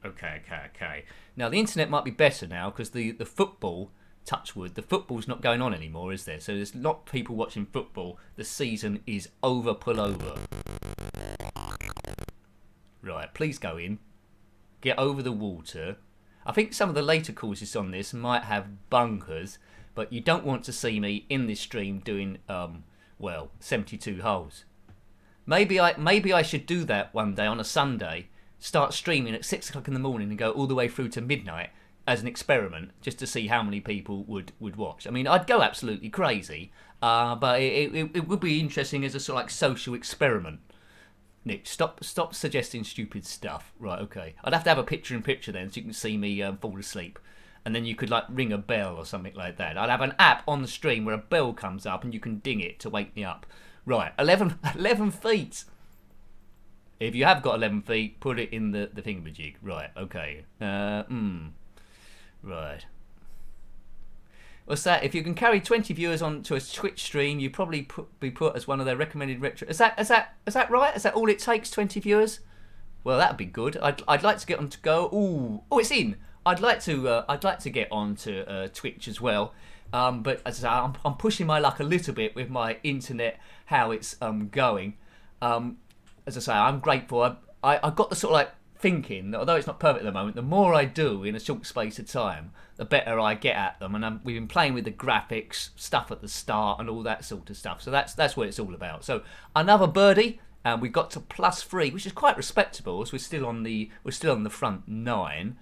Now, the internet might be better now, because the football, touch wood, the football's not going on anymore, is there? So there's not people watching football. The season is over, pull over. Right, please go in. Get over the water. I think some of the later courses on this might have bunkers, but you don't want to see me in this stream doing 72 holes. Maybe I should do that one day on a Sunday. Start streaming at 6 o'clock in the morning and go all the way through to midnight as an experiment, just to see how many people would watch. I mean, I'd go absolutely crazy, but it would be interesting as a sort of like social experiment. Nick, stop suggesting stupid stuff. Right, okay. I'd have to have a picture-in-picture then, so you can see me fall asleep. And then you could like ring a bell or something like that. I'd have an app on the stream where a bell comes up and you can ding it to wake me up. Right, 11 feet. If you have got 11 feet, put it in the thingamajig. Right, okay. Right. What's that? If you can carry 20 viewers onto a Twitch stream, you probably be put as one of their recommended retro. Is that right? Is that all it takes? 20 viewers? Well, that'd be good. I'd like to get on to go. Oh, it's in. I'd like to get onto Twitch as well. But as I say, I'm pushing my luck a little bit with my internet, how it's going. As I say, I'm grateful. I got the sort of like thinking that although it's not perfect at the moment, the more I do in a short space of time, the better I get at them. And we've been playing with the graphics, stuff at the start, and all that sort of stuff. So that's what it's all about. So another birdie, and we got to +3, which is quite respectable. As we're still on the front 9.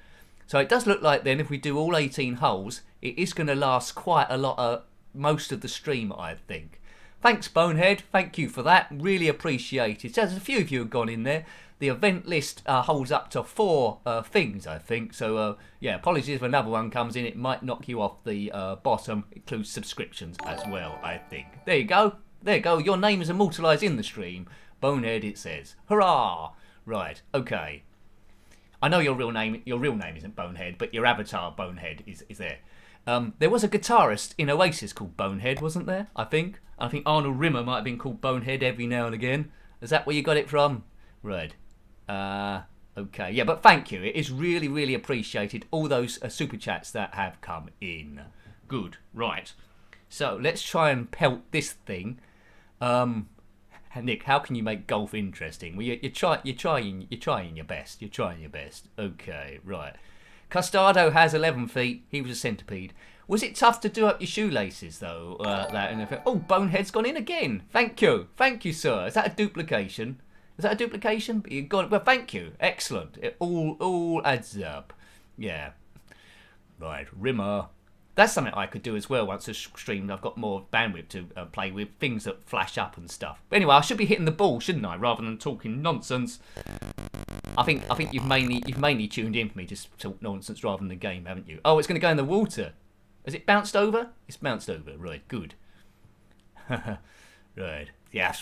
So it does look like then if we do all 18 holes, it is going to last quite a lot of most of the stream, I think. Thanks, Bonehead. Thank you for that. Really appreciate it. There's a few of you have gone in there. The event list holds up to 4 things, I think. So, yeah, apologies if another one comes in. It might knock you off the bottom. It includes subscriptions as well, I think. There you go. There you go. Your name is immortalised in the stream. Bonehead, it says. Hurrah! Right, okay. I know your real name isn't Bonehead, but your avatar, Bonehead, is there. There was a guitarist in Oasis called Bonehead, wasn't there? I think Arnold Rimmer might have been called Bonehead every now and again. Is that where you got it from? Right. Okay. Yeah, but thank you. It is really, really appreciated. All those super chats that have come in. Good. Right. So let's try and pelt this thing. Nick, how can you make golf interesting? Well, you're trying your best. You're trying your best. Okay. Right. Custardo has 11 feet. He was a centipede. Was it tough to do up your shoelaces, though? Bonehead's gone in again. Thank you, sir. Is that a duplication? But you got it. Well, thank you. Excellent. It all adds up. Yeah. Right, Rimmer. That's something I could do as well once it's streamed. I've got more bandwidth to play with, things that flash up and stuff. But anyway, I should be hitting the ball, shouldn't I, rather than talking nonsense. I think you've mainly tuned in for me to talk nonsense rather than the game, haven't you? Oh, it's going to go in the water. Has it bounced over? It's bounced over. Right, good. Right. Yeah,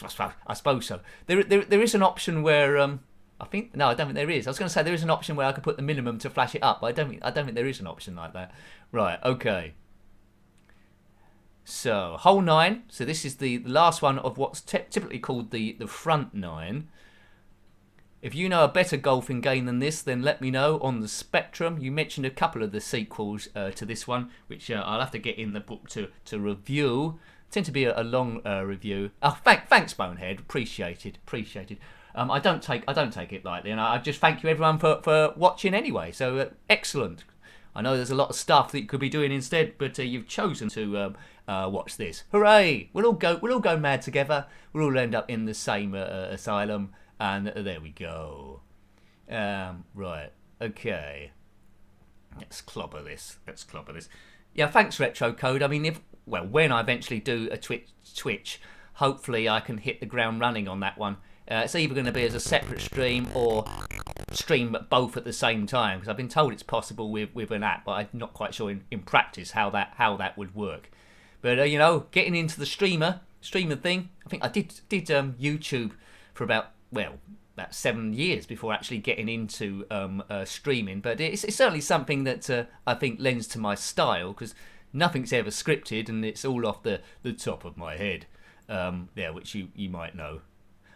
I suppose so. There is an option where I don't think there is. I was going to say there is an option where I could put the minimum to flash it up, but I don't think there is an option like that. Right. Okay. So hole 9. So this is the last one of what's typically called the front 9. If you know a better golfing game than this, then let me know on the spectrum. You mentioned a couple of the sequels to this one, which I'll have to get in the book to review. Tend to be a long review. Oh, thanks, Bonehead. Appreciated. I don't take it lightly, and I just thank you everyone for watching anyway. So excellent. I know there's a lot of stuff that you could be doing instead, but you've chosen to watch this. Hooray! We'll all go mad together. We'll all end up in the same asylum, and there we go. Right. Okay. Let's clobber this. Yeah. Thanks, Retro Code. I mean, when I eventually do a Twitch, hopefully I can hit the ground running on that one. It's either going to be as a separate stream or stream both at the same time, because I've been told it's possible with an app, but I'm not quite sure in practice how that would work. But getting into the streamer thing, I think I did YouTube for about 7 years before actually getting into streaming. But it's certainly something that I think lends to my style, because nothing's ever scripted and it's all off the top of my head. Which you might know.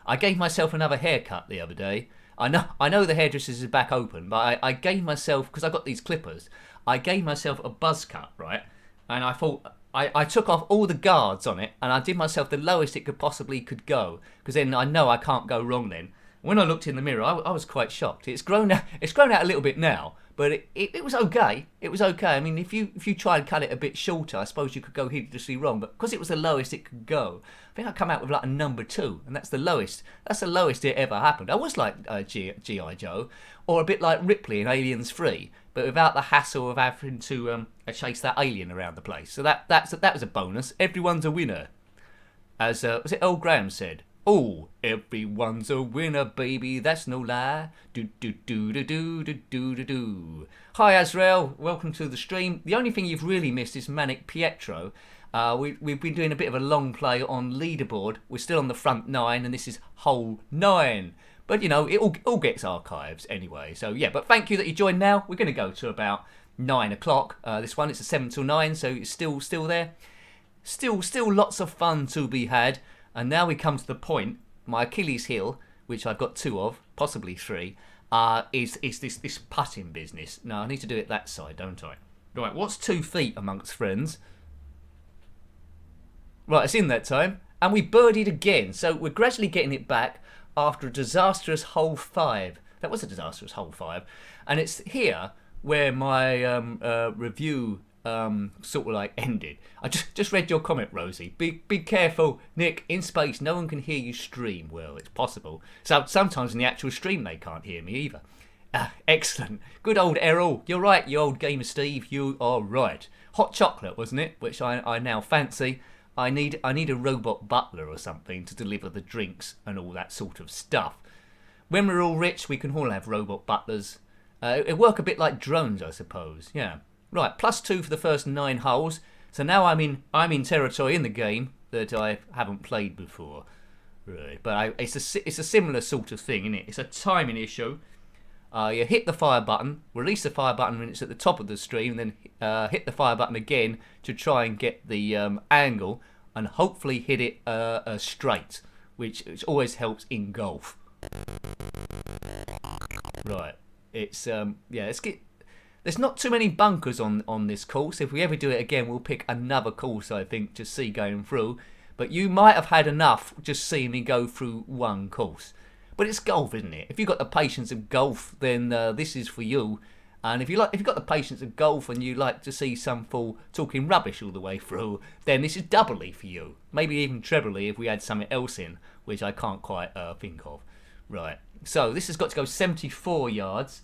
I gave myself another haircut the other day. I know the hairdresser's is back open, but I gave myself, because I got these clippers, I gave myself a buzz cut, right? And I thought I took off all the guards on it, and I did myself the lowest it could possibly go, because then I know I can't go wrong then. When I looked in the mirror, I was quite shocked. It's grown out. It's grown out a little bit now, but it was okay. It was okay. I mean, if you try and cut it a bit shorter, I suppose you could go hideously wrong. But because it was the lowest it could go, I think I come out with like a number 2, and that's the lowest. That's the lowest it ever happened. I was like G.I. Joe, or a bit like Ripley in Aliens 3, but without the hassle of having to chase that alien around the place. So that was a bonus. Everyone's a winner, as was it Earl Graham said. Oh, everyone's a winner, baby, that's no lie. Do do do do do do do do do. Hi Azrael, welcome to the stream. The only thing you've really missed is Manic Pietro. We've been doing a bit of a long play on Leaderboard. We're still on the front 9, and this is hole 9. But you know, it all gets archives anyway. So yeah, but thank you that you joined now. We're going to go to about 9 o'clock. This one, it's a 7 till 9, so it's still there. Still lots of fun to be had. And now we come to the point. My Achilles heel, which I've got 2 of, possibly 3, is this putting business. No, I need to do it that side, don't I? Right, what's 2 feet amongst friends? Right, it's in that time. And we birdied again. So we're gradually getting it back after a disastrous hole 5. That was a disastrous hole 5. And it's here where my review sort of like ended. I just read your comment, Rosie. Be careful, Nick. In space, no one can hear you stream. Well, it's possible. So sometimes in the actual stream, they can't hear me either. Excellent. Good old Errol. You're right, you old gamer Steve. You are right. Hot chocolate, wasn't it? Which I now fancy. I need a robot butler or something to deliver the drinks and all that sort of stuff. When we're all rich, we can all have robot butlers. It work a bit like drones, I suppose. Yeah. Right, +2 for the first 9 holes. So now I'm in territory in the game that I haven't played before. Right, but it's a similar sort of thing, isn't it? It's a timing issue. You hit the fire button, release the fire button when it's at the top of the stream, then hit the fire button again to try and get the angle, and hopefully hit it straight, which always helps in golf. Right, it's there's not too many bunkers on this course. If we ever do it again, we'll pick another course, I think, to see going through. But you might have had enough just seeing me go through one course. But it's golf, isn't it? If you've got the patience of golf, then this is for you. And if you've got the patience of golf and you like to see some fool talking rubbish all the way through, then this is doubly for you. Maybe even trebly if we had something else in, which I can't quite think of. Right. So this has got to go 74 yards.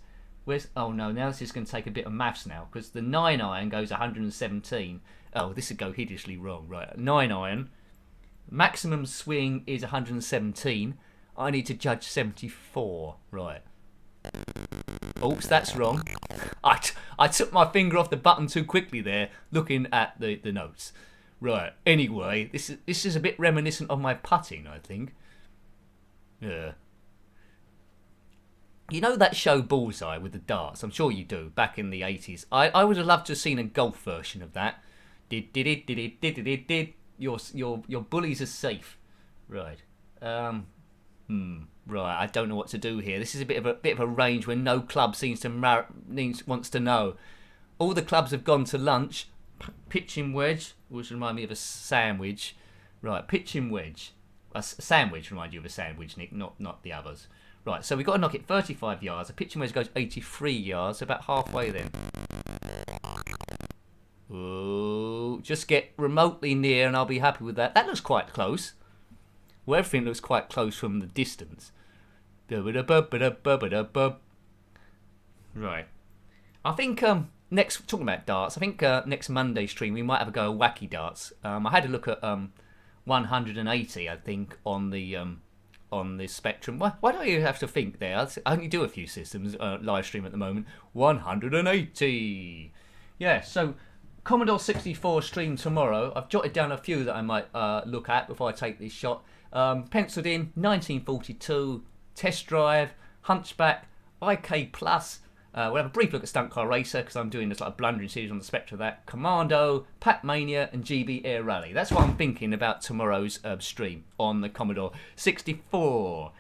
Oh no, now this is going to take a bit of maths now, because the 9-iron goes 117. Oh, this would go hideously wrong. Right, 9-iron. Maximum swing is 117. I need to judge 74. Right. Oops, that's wrong. I took my finger off the button too quickly there, looking at the notes. Right, anyway, this is a bit reminiscent of my putting, I think. Yeah. You know that show Bullseye with the darts? I'm sure you do, back in the 80s. I would have loved to have seen a golf version of that. Did. Your bullies are safe. Right. Right, I don't know what to do here. This is a bit of a range where no club wants to know. All the clubs have gone to lunch. Pitching wedge, which remind me of a sandwich. Right, pitching wedge. A sandwich reminds you of a sandwich, Nick, not the others. Right, so we've got to knock it 35 yards. The pitching wedge goes 83 yards, about halfway then. Ooh, just get remotely near and I'll be happy with that. That looks quite close. Well, everything looks quite close from the distance. Right. I think talking about darts, I think next Monday stream we might have a go at wacky darts. I had a look at 180, I think, on the Spectrum. Why do you have to think there? I only do a few systems live stream at the moment. 180. Yeah, so Commodore 64 stream tomorrow. I've jotted down a few that I might look at before I take this shot. Penciled in 1942, Test Drive, Hunchback, IK Plus. We'll have a brief look at Stunt Car Racer because I'm doing this like a blundering series on the Spectre of that. Commando, Pac-Mania, and GB Air Rally. That's what I'm thinking about tomorrow's stream on the Commodore 64.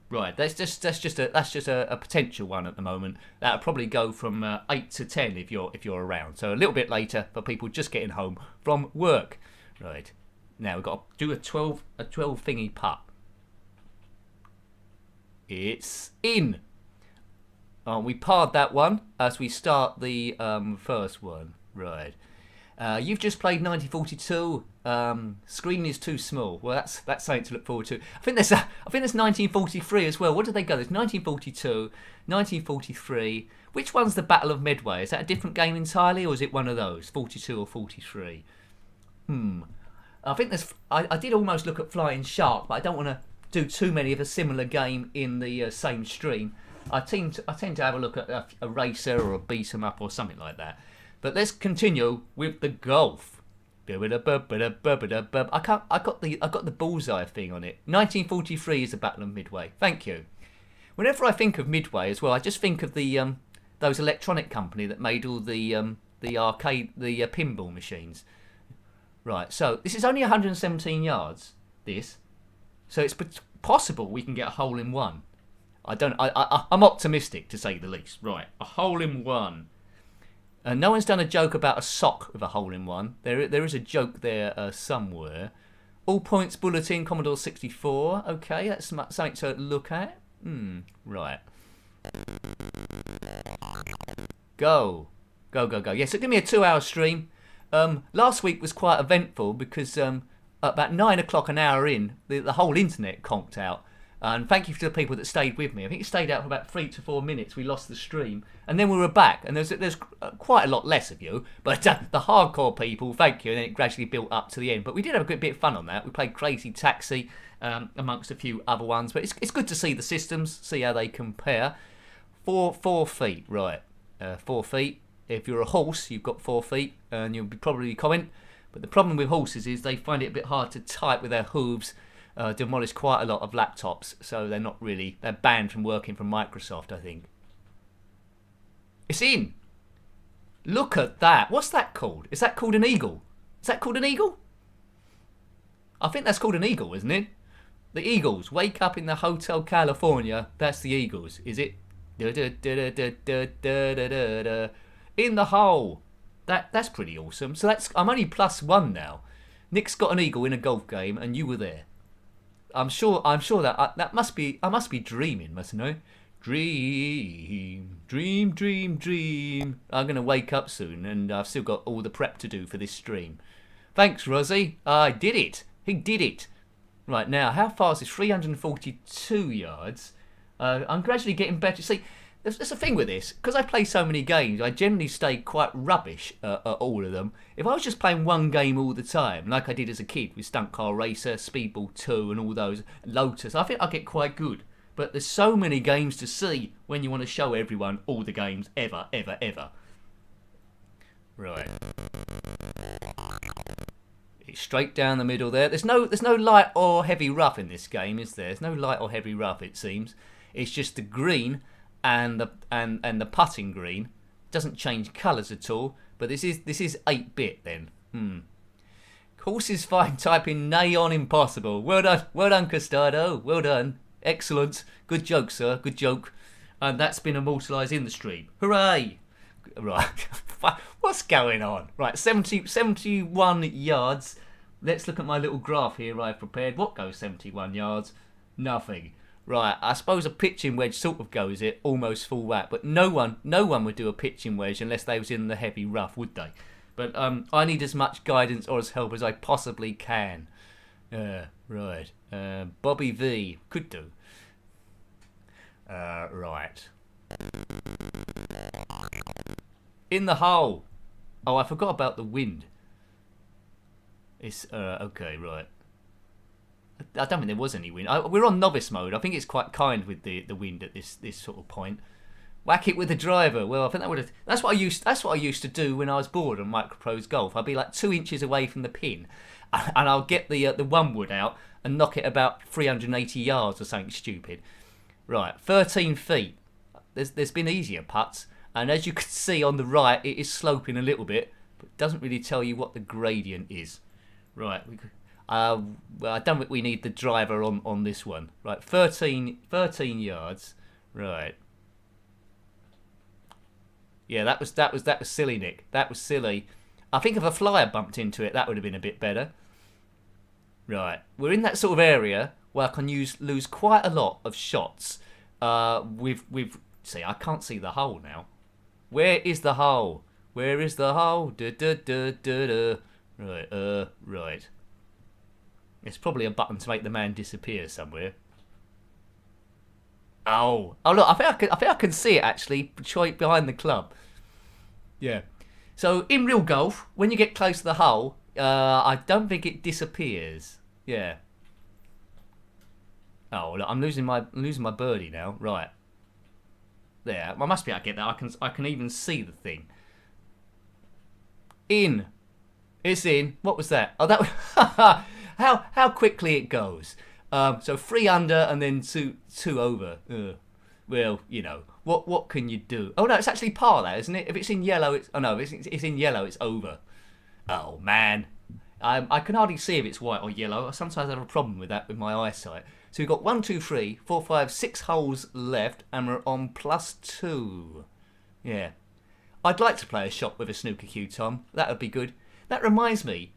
Right, that's just a potential one at the moment. That'll probably go from 8 to 10 if you're around. So a little bit later for people just getting home from work. Right. Now we've got to do a 12 thingy putt. It's in. We parred that one as we start the first one. Right. You've just played 1942. Screen is too small. Well, that's something to look forward to. I think there's 1943 as well. What did they go? There's 1942, 1943. Which one's the Battle of Midway? Is that a different game entirely, or is it one of those? 42 or 43? I think there's. I did almost look at Flying Shark, but I don't want to do too many of a similar game in the same stream. I tend to have a look at a racer or a beat 'em up or something like that. But let's continue with the golf. I got the bullseye thing on it. 1943 is the Battle of Midway. Thank you. Whenever I think of Midway as well, I just think of the those electronic company that made all the arcade, the pinball machines. Right. So this is only 117 yards. This. So it's possible we can get a hole in one. I'm optimistic, to say the least. Right, a hole in one. No one's done a joke about a sock with a hole in one. There is a joke there somewhere. All points bulletin, Commodore 64. Okay, that's something to look at. Right. Go. Yes, give me a 2-hour stream. Last week was quite eventful because about 9 o'clock an hour in, the whole internet conked out. And thank you to the people that stayed with me. I think it stayed out for about 3 to 4 minutes. We lost the stream. And then we were back. And there's quite a lot less of you. But the hardcore people, thank you. And then it gradually built up to the end. But we did have a good bit of fun on that. We played Crazy Taxi amongst a few other ones. But it's good to see the systems, see how they compare. 4 feet, right. 4 feet. If you're a horse, you've got 4 feet. And you'll probably comment. But the problem with horses is they find it a bit hard to type with their hooves. Demolish quite a lot of laptops, so they're banned from working for Microsoft, I think. It's in. Look at that. What's that called? Is that called an eagle? Is that called an eagle? I think that's called an eagle, isn't it? The Eagles wake up in the Hotel California. That's the Eagles, is it? In the hole. That's pretty awesome. So I'm only +1 now. Nick's got an eagle in a golf game, and you were there. I'm sure that I must be dreaming, mustn't I? Dream. I'm gonna wake up soon, and I've still got all the prep to do for this stream. Thanks, Rosie. I did it. He did it. Right now, how far is this? 342 yards. I'm gradually getting better. See, there's a thing with this, because I play so many games, I generally stay quite rubbish at all of them. If I was just playing one game all the time, like I did as a kid with Stunt Car Racer, Speedball 2 and all those, Lotus, I think I'd get quite good. But there's so many games to see when you want to show everyone all the games ever. Right. It's straight down the middle there. There's no light or heavy rough in this game, is there? There's no light or heavy rough, it seems. It's just the green and the putting green. Doesn't change colours at all, but this is 8-bit then. Course is fine. Type in Neon Impossible. Well done, Costado. Well done. Excellent. Good joke, sir. Good joke. And that's been immortalised in the stream. Hooray! Right. What's going on? Right, 71 yards. Let's look at my little graph here I've prepared. What goes 71 yards? Nothing. Right, I suppose a pitching wedge sort of goes it, almost full whack, but no one would do a pitching wedge unless they was in the heavy rough, would they? But I need as much guidance or as help as I possibly can. Right. Bobby V could do. Right. In the hole. Oh, I forgot about the wind. It's okay, right. I don't think there was any wind. We're on novice mode. I think it's quite kind with the wind at this sort of point. Whack it with the driver. Well, I think that would have. That's what I used to do when I was bored on Microprose Golf. I'd be like 2 inches away from the pin, and I'll get the one wood out and knock it about 380 yards or something stupid. Right, 13 feet. There's been easier putts, and as you can see on the right, it is sloping a little bit, but it doesn't really tell you what the gradient is. Right. Well, I don't think we need the driver on this one. Right, 13 yards. Right. Yeah, that was silly, Nick. That was silly. I think if a flyer bumped into it, that would have been a bit better. Right. We're in that sort of area where I can lose quite a lot of shots We've see, I can't see the hole now. Where is the hole? Where is the hole? Right, right. It's probably a button to make the man disappear somewhere. Oh look, I think I can see it actually, behind the club. Yeah. So in real golf, when you get close to the hole, I don't think it disappears. Yeah. Oh look, I'm losing my birdie now. Right. There. I must be able to get that. I can even see the thing. In. It's in. What was that? Oh, that was how quickly it goes. So 3 under and then two over. Well, you know, what can you do? Oh no, it's actually par that, isn't it? If it's in yellow, it's it's in yellow, it's over. Oh man, I can hardly see if it's white or yellow. I sometimes have a problem with that with my eyesight. So we've got 1, 2, 3, 4, 5, 6 holes left, and we're on +2. Yeah, I'd like to play a shot with a snooker cue, Tom. That would be good. That reminds me,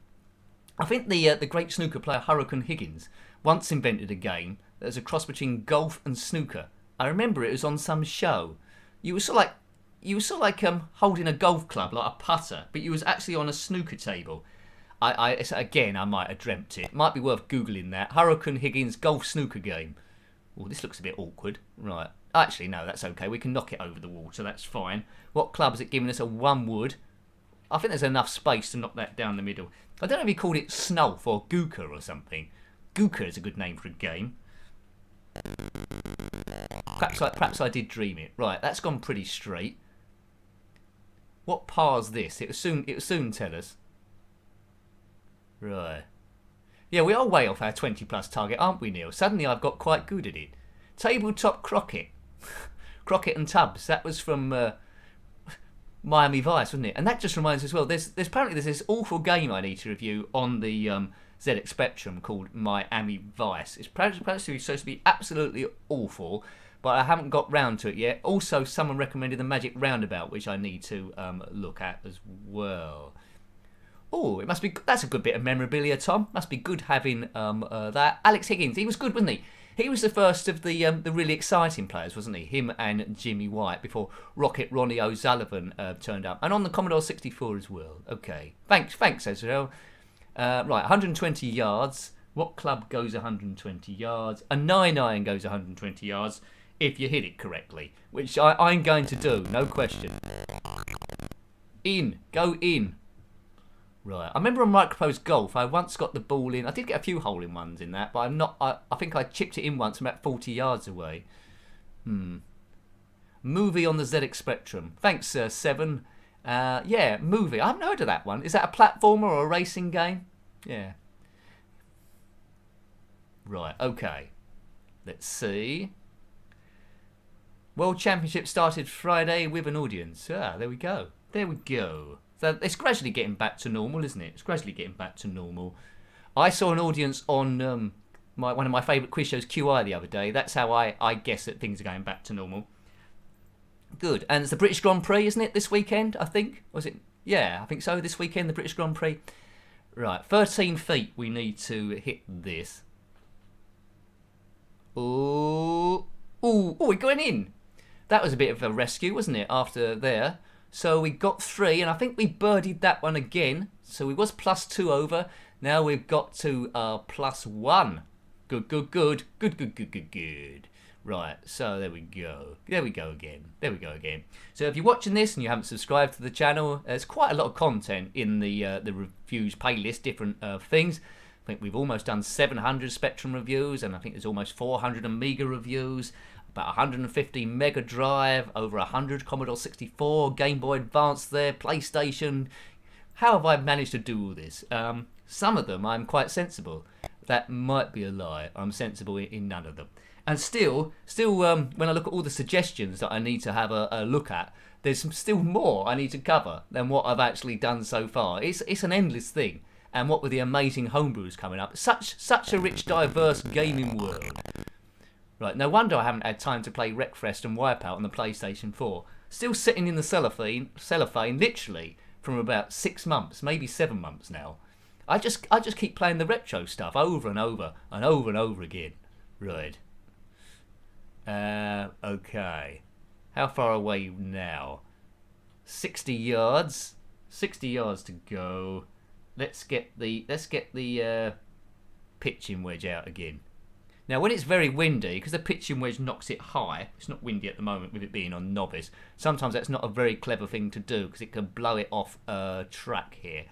I think the great snooker player Hurricane Higgins once invented a game that was a cross between golf and snooker. I remember it was on some show. You were sort of like holding a golf club like a putter, but you was actually on a snooker table. Again, I might have dreamt it. Might be worth googling that. Hurricane Higgins golf snooker game. Oh, this looks a bit awkward. Right. Actually, no, that's okay. We can knock it over the water. That's fine. What club is it giving us? A 1 wood. I think there's enough space to knock that down the middle. I don't know if he called it Snulf or Gooker or something. Gooker is a good name for a game. Perhaps I did dream it. Right, that's gone pretty straight. What par's this? It will soon tell us. Right. Yeah, we are way off our 20 plus target, aren't we, Neil? Suddenly I've got quite good at it. Tabletop Croquet. Croquet and Tubbs. That was from Miami Vice, wasn't it? And that just reminds us as well, there's apparently this awful game I need to review on the ZX Spectrum called Miami Vice. It's supposed to be absolutely awful, but I haven't got round to it yet. Also, someone recommended the Magic Roundabout, which I need to look at as well. Oh, it must be. That's a good bit of memorabilia, Tom. Must be good having that. Alex Higgins, he was good, wasn't he? He was the first of the really exciting players, wasn't he? Him and Jimmy White before Rocket Ronnie O'Sullivan turned up, and on the Commodore 64 as well. Okay, thanks, Ezreal. Right, 120 yards. What club goes 120 yards? A 9-iron goes 120 yards if you hit it correctly, which I'm going to do, no question. Go in. Right, I remember on Microprose Golf, I once got the ball in. I did get a few hole-in-ones in that, but I'm not. I think I chipped it in once from about 40 yards away. Movie on the ZX Spectrum. Thanks, Seven. Yeah, movie. I haven't heard of that one. Is that a platformer or a racing game? Yeah. Right, okay. Let's see. World Championship started Friday with an audience. Ah, there we go. There we go. So it's gradually getting back to normal, isn't it? It's gradually getting back to normal. I saw an audience on one of my favourite quiz shows, QI, the other day. That's how I guess that things are going back to normal. Good. And it's the British Grand Prix, isn't it, this weekend, I think? Was it? Yeah, I think so. This weekend, the British Grand Prix. Right, 13 feet we need to hit this. Ooh, we're going in. That was a bit of a rescue, wasn't it, after there? So we got 3, and I think we birdied that one again. So we was +2 over. Now we've got to +1. Good. Right, so there we go. There we go again. So if you're watching this and you haven't subscribed to the channel, there's quite a lot of content in the reviews playlist, different things. I think we've almost done 700 Spectrum reviews, and I think there's almost 400 Amiga reviews. About 150 Mega Drive, over 100 Commodore 64, Game Boy Advance there, PlayStation. How have I managed to do all this? Some of them I'm quite sensible. That might be a lie. I'm sensible in none of them. And still, when I look at all the suggestions that I need to have a look at, there's still more I need to cover than what I've actually done so far. It's an endless thing. And what with the amazing homebrews coming up, such a rich, diverse gaming world. Right, no wonder I haven't had time to play Wreckfest and Wipeout on the PlayStation 4. Still sitting in the cellophane literally from about 6 months, maybe 7 months now. I just keep playing the retro stuff over and over and over and over again. Right. Okay. How far away now? 60 yards. 60 yards to go. Let's get the pitching wedge out again. Now, when it's very windy, because the pitching wedge knocks it high, it's not windy at the moment with it being on novice. Sometimes that's not a very clever thing to do because it can blow it off track here.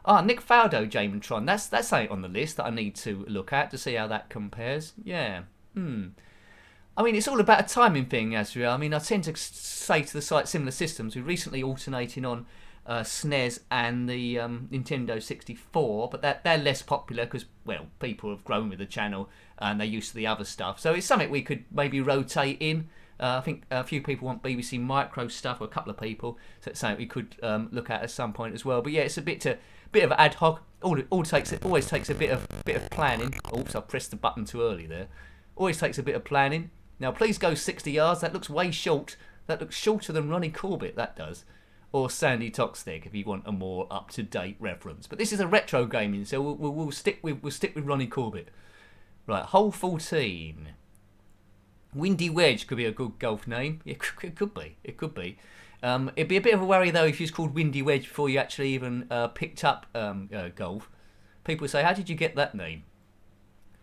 Ah, Nick Faldo, Jamentron. That's something on the list that I need to look at to see how that compares. Yeah. I mean, it's all about a timing thing, Azrael. I mean, I tend to say to the site similar systems. We're recently alternating on SNES and the Nintendo 64, but they're less popular because, well, people have grown with the channel and they're used to the other stuff. So it's something we could maybe rotate in. I think a few people want BBC Micro stuff, or a couple of people, so it's something we could look at some point as well. But yeah, it's a bit of ad hoc. Always takes a bit of planning. Oops, I pressed the button too early there. Always takes a bit of planning. Now, please go 60 yards. That looks way short. That looks shorter than Ronnie Corbett. That does. Or Sandy Tokstek, if you want a more up-to-date reference. But this is a retro gaming, so we'll stick with Ronnie Corbett. Right, hole 14. Windy Wedge could be a good golf name. It could be. It could be. It'd be a bit of a worry though if you was called Windy Wedge before you actually even picked up golf. People say, "How did you get that name?"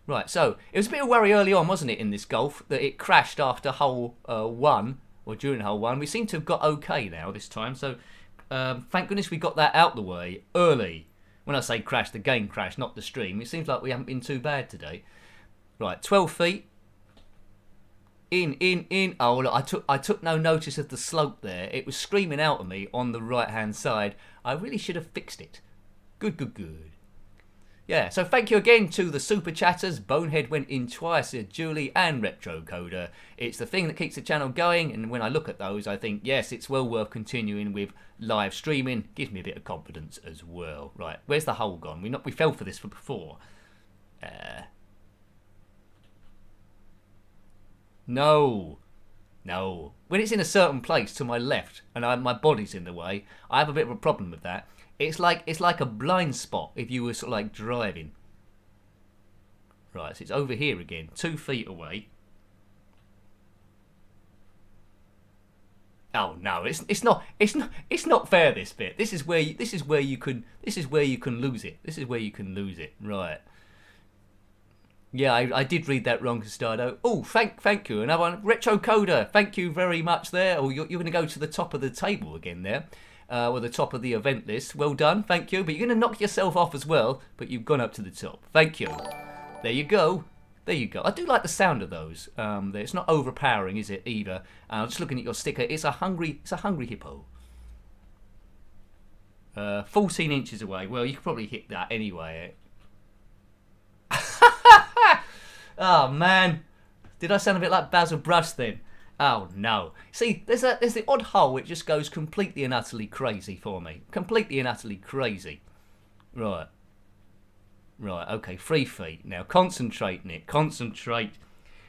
Right, so it was a bit of a worry early on, wasn't it, in this golf, that it crashed after hole 1. Or during hole 1. We seem to have got okay now this time, so thank goodness we got that out the way early. When I say crash, the game crashed, not the stream. It seems like we haven't been too bad today. Right, 12 feet. In. Oh, look, I took no notice of the slope there. It was screaming out at me on the right-hand side. I really should have fixed it. Good. Yeah, so thank you again to the Super Chatters. Bonehead went in twice, Julie and Retro Coder. It's the thing that keeps the channel going, and when I look at those, I think, yes, it's well worth continuing with live streaming. Gives me a bit of confidence as well. Right, where's the hole gone? We fell for this before. No. When it's in a certain place to my left, and my body's in the way, I have a bit of a problem with that. It's like a blind spot if you were sort of like driving. Right, so it's over here again, 2 feet away. Oh no, it's not fair, this bit. This is where you can lose it. This is where you can lose it. Right. Yeah, I did read that wrong, Costado. Oh, thank you. Another one, Retro Coder. Thank you very much there. Oh, you're going to go to the top of the table again there. Or the top of the event list. Well done, thank you. But you're going to knock yourself off as well, but you've gone up to the top. Thank you. There you go. I do like the sound of those. It's not overpowering, is it, either? I'm just looking at your sticker. It's a hungry hippo. 14 inches away. Well, you could probably hit that anyway. Oh, man. Did I sound a bit like Basil Brush then? Oh no. See, there's the odd hole which just goes completely and utterly crazy for me. Completely and utterly crazy. Right, okay, 3 feet. Now concentrate, Nick, concentrate.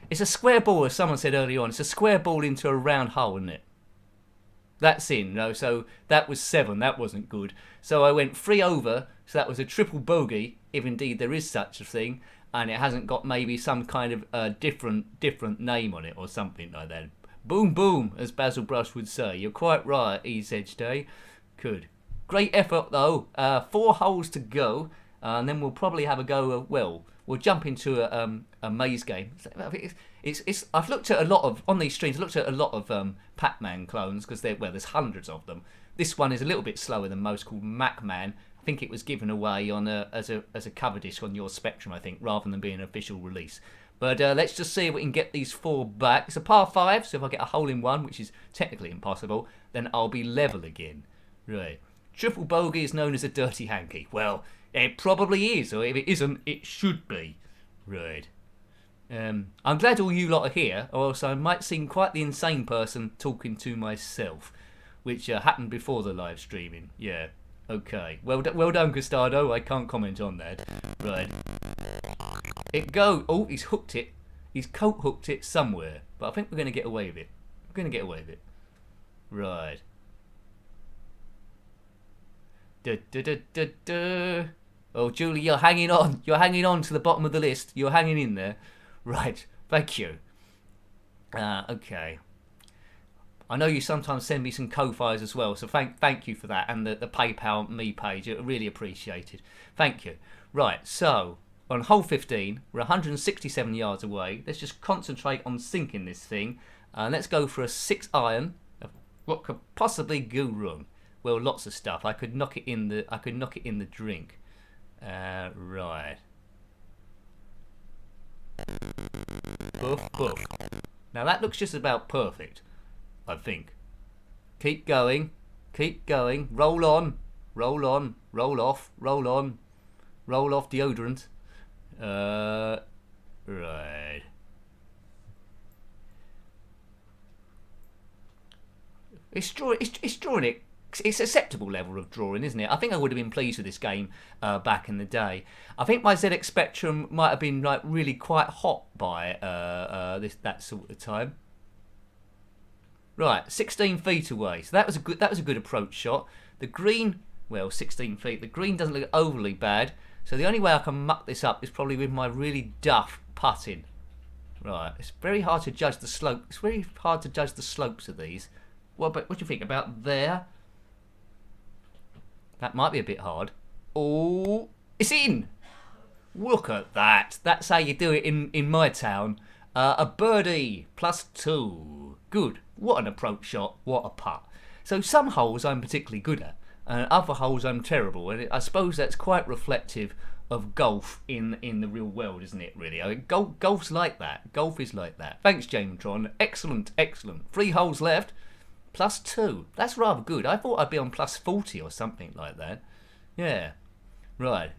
It's a square ball, as someone said early on. It's a square ball into a round hole, isn't it? That's in, no, so that was 7, that wasn't good. So I went 3 over, so that was a triple bogey, if indeed there is such a thing, and it hasn't got maybe some kind of different name on it or something like that. Boom, boom, as Basil Brush would say. You're quite right, EZ Day. Good. Great effort, though. 4 holes to go, and then we'll probably have a go. Well, we'll jump into a maze game. I've looked at a lot of on these streams. I looked at a lot of Pac-Man clones because there's hundreds of them. This one is a little bit slower than most, called Mac-Man. I think it was given away on as a cover disc on your Spectrum, I think, rather than being an official release. But let's just see if we can get these 4 back. It's a par 5, so if I get a hole in 1, which is technically impossible, then I'll be level again. Right. Triple bogey is known as a dirty hanky. Well, it probably is, or if it isn't, it should be. Right. I'm glad all you lot are here, or else I might seem quite the insane person talking to myself, which happened before the live streaming. Yeah. Okay. Well done, Costado. I can't comment on that. Right. It go. Oh, he's hooked it. He's coat hooked it somewhere. But I think we're going to get away with it. Right. Oh, Julie, you're hanging on. You're hanging on to the bottom of the list. You're hanging in there. Right. Thank you. Okay. I know you sometimes send me some Ko-Fis as well, so thank you for that, and the PayPal me page, really appreciated. Thank you. Right, so on hole 15, we're 167 yards away. Let's just concentrate on sinking this thing. Let's go for a 6 iron. What could possibly go wrong? Well, lots of stuff. I could knock it in the drink. Right. Boof, boof. Now that looks just about perfect, I think. Keep going. Keep going. Roll on. Roll on. Roll off. Roll on. Roll off deodorant. Right. It's drawing it. It's acceptable level of drawing, isn't it? I think I would have been pleased with this game back in the day. I think my ZX Spectrum might have been like really quite hot by that sort of time. Right, 16 feet away. So that was a good approach shot. The green, well, 16 feet. The green doesn't look overly bad. So the only way I can muck this up is probably with my really duff putting. Right, it's very hard to judge the slope. It's very hard to judge the slopes of these. What do you think about there? That might be a bit hard. Oh, it's in! Look at that. That's how you do it in my town. A birdie, +2. Good. What an approach shot. What a putt. So some holes I'm particularly good at, and other holes I'm terrible. And I suppose that's quite reflective of golf in the real world, isn't it, really? I mean, golf's like that. Golf is like that. Thanks, Jamestron. Excellent, excellent. 3 holes left. +2. That's rather good. I thought I'd be on +40 or something like that. Yeah. Right.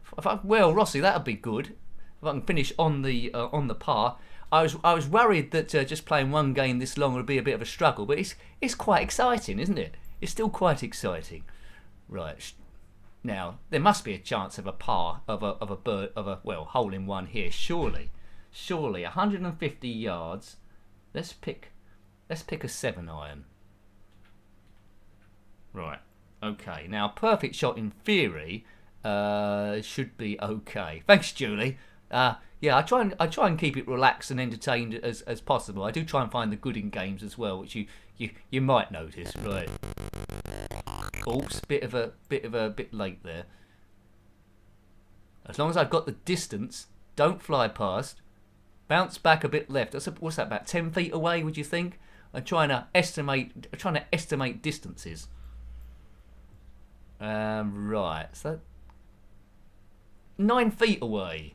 Well, Rossi, that'd be good. If I can finish on the par. I was worried that just playing one game this long would be a bit of a struggle, but it's quite exciting, isn't it? It's still quite exciting. Right. Now there must be a chance of a par of a hole in one here. Surely 150 yards. Let's pick a 7 iron. Right. Okay. Now perfect shot in theory should be okay. Thanks, Julie. Yeah, I try and keep it relaxed and entertained as possible. I do try and find the good in games as well, which you might notice. Right. Oops, bit late there. As long as I've got the distance, don't fly past. Bounce back a bit left. What's that, about 10 feet away? Would you think? I'm trying to estimate distances. Right. So 9 feet away.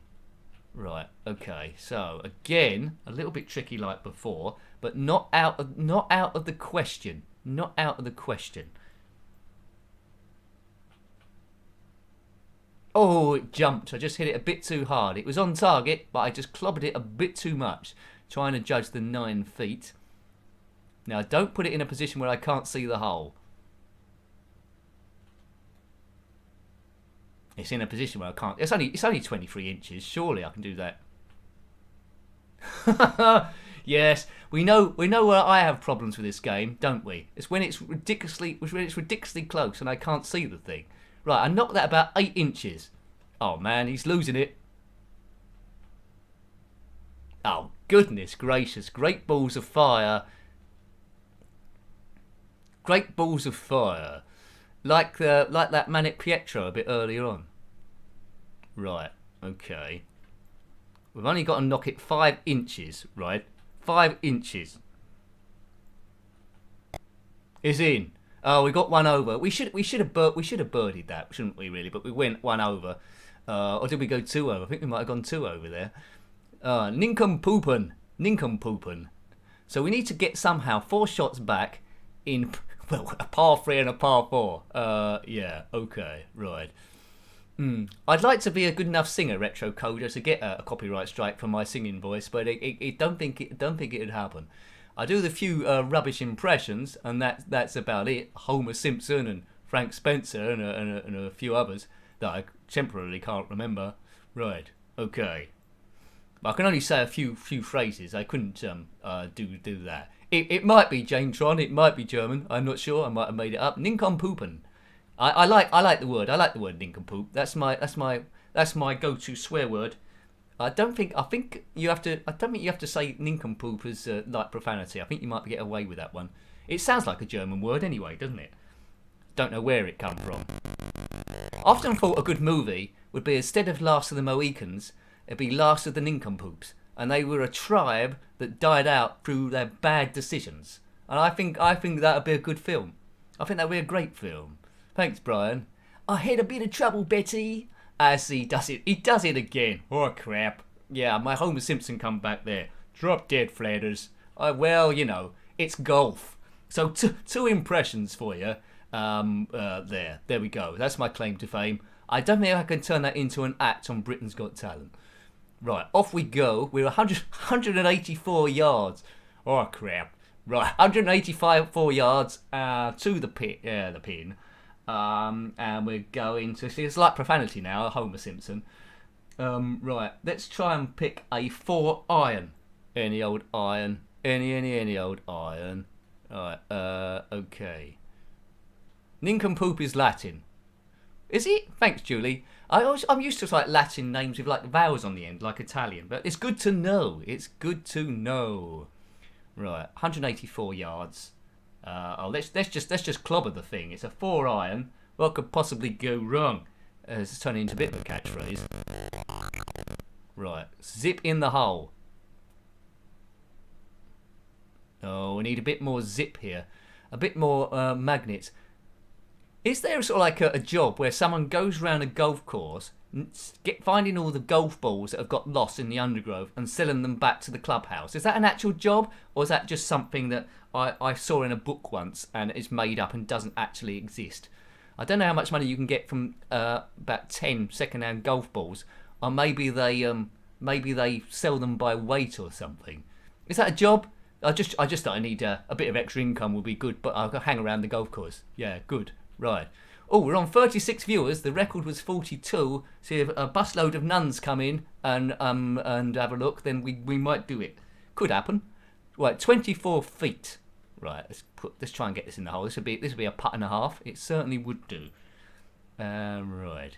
Right. Okay. So again, a little bit tricky like before, but not out of the question. Not out of the question. Oh, it jumped. I just hit it a bit too hard. It was on target, but I just clobbered it a bit too much, trying to judge the 9 feet. Now, don't put it in a position where I can't see the hole. It's in a position where I can't. It's only 23 inches. Surely I can do that. Yes, we know where I have problems with this game, don't we? It's when it's ridiculously close and I can't see the thing. Right, I knocked that about 8 inches. Oh man, he's losing it. Oh goodness gracious! Great balls of fire. Great balls of fire. Like that Manic Pietro a bit earlier on. Right, okay. We've only got to knock it 5 inches, right? 5 inches. It's in. Oh, we got one over. We should have birdied that, shouldn't we? Really, but we went one over. Or did we go 2 over? I think we might have gone 2 over there. Nincompoopin. So we need to get somehow 4 shots back in. Well, a par 3 and a par 4. Yeah, okay, right. I'd like to be a good enough singer, Retro Coder, to get a copyright strike for my singing voice, but it don't think it'd happen. I do the few rubbish impressions, and that's about it. Homer Simpson and Frank Spencer and a few others that I temporarily can't remember. Right, okay. But I can only say a few phrases. I couldn't do that. It might be Jamestron, it might be German. I'm not sure. I might have made it up. Nincompoopin. I like the word. I like the word nincompoop. That's my go-to swear word I think you have to. I don't think you have to say nincompoop as like profanity. I think you might get away with that one. It sounds like a German word anyway, doesn't it? Don't know where it come from. I often thought a good movie would be, instead of Last of the Mohicans, it'd be Last of the Nincompoops, and they were a tribe that died out through their bad decisions. And I think that would be a good film. I think that would be a great film. Thanks, Brian. I had a bit of trouble, Betty. As he does it again. Oh crap! Yeah, my Homer Simpson come back there. Drop dead, Flanders. Well, you know, it's golf. So two impressions for you. There we go. That's my claim to fame. I don't think I can turn that into an act on Britain's Got Talent. Right, off we go. We're 184 yards. Oh crap! Right, 184 yards to the pin. Yeah, the pin. And we're going to see, it's like profanity now, Homer Simpson. Right, let's try and pick a 4 iron. Any old iron. Any old iron. Alright, okay. Nincompoop is Latin. Is it? Thanks, Julie. I'm used to like Latin names with like vowels on the end, like Italian, but it's good to know. It's good to know. Right, 184 yards. Let's just clobber the thing. It's a 4 iron. What could possibly go wrong? It's turning into a bit of a catchphrase. Right, zip in the hole. Oh, we need a bit more zip here. A bit more magnets. Is there sort of like a job where someone goes around a golf course, finding all the golf balls that have got lost in the undergrowth and selling them back to the clubhouse? Is that an actual job, or is that just something that I saw in a book once and is made up and doesn't actually exist? I don't know how much money you can get from about 10 second-hand golf balls, or maybe they sell them by weight or something. Is that a job? I just thought I need a bit of extra income would be good, but I'll go hang around the golf course. Yeah, good. Right. Oh, we're on 36 viewers. The record was 42. So if a busload of nuns come in and have a look, then we might do it. Could happen. Right, 24 feet. Right, let's try and get this in the hole. This would be a putt and a half. It certainly would do. Right.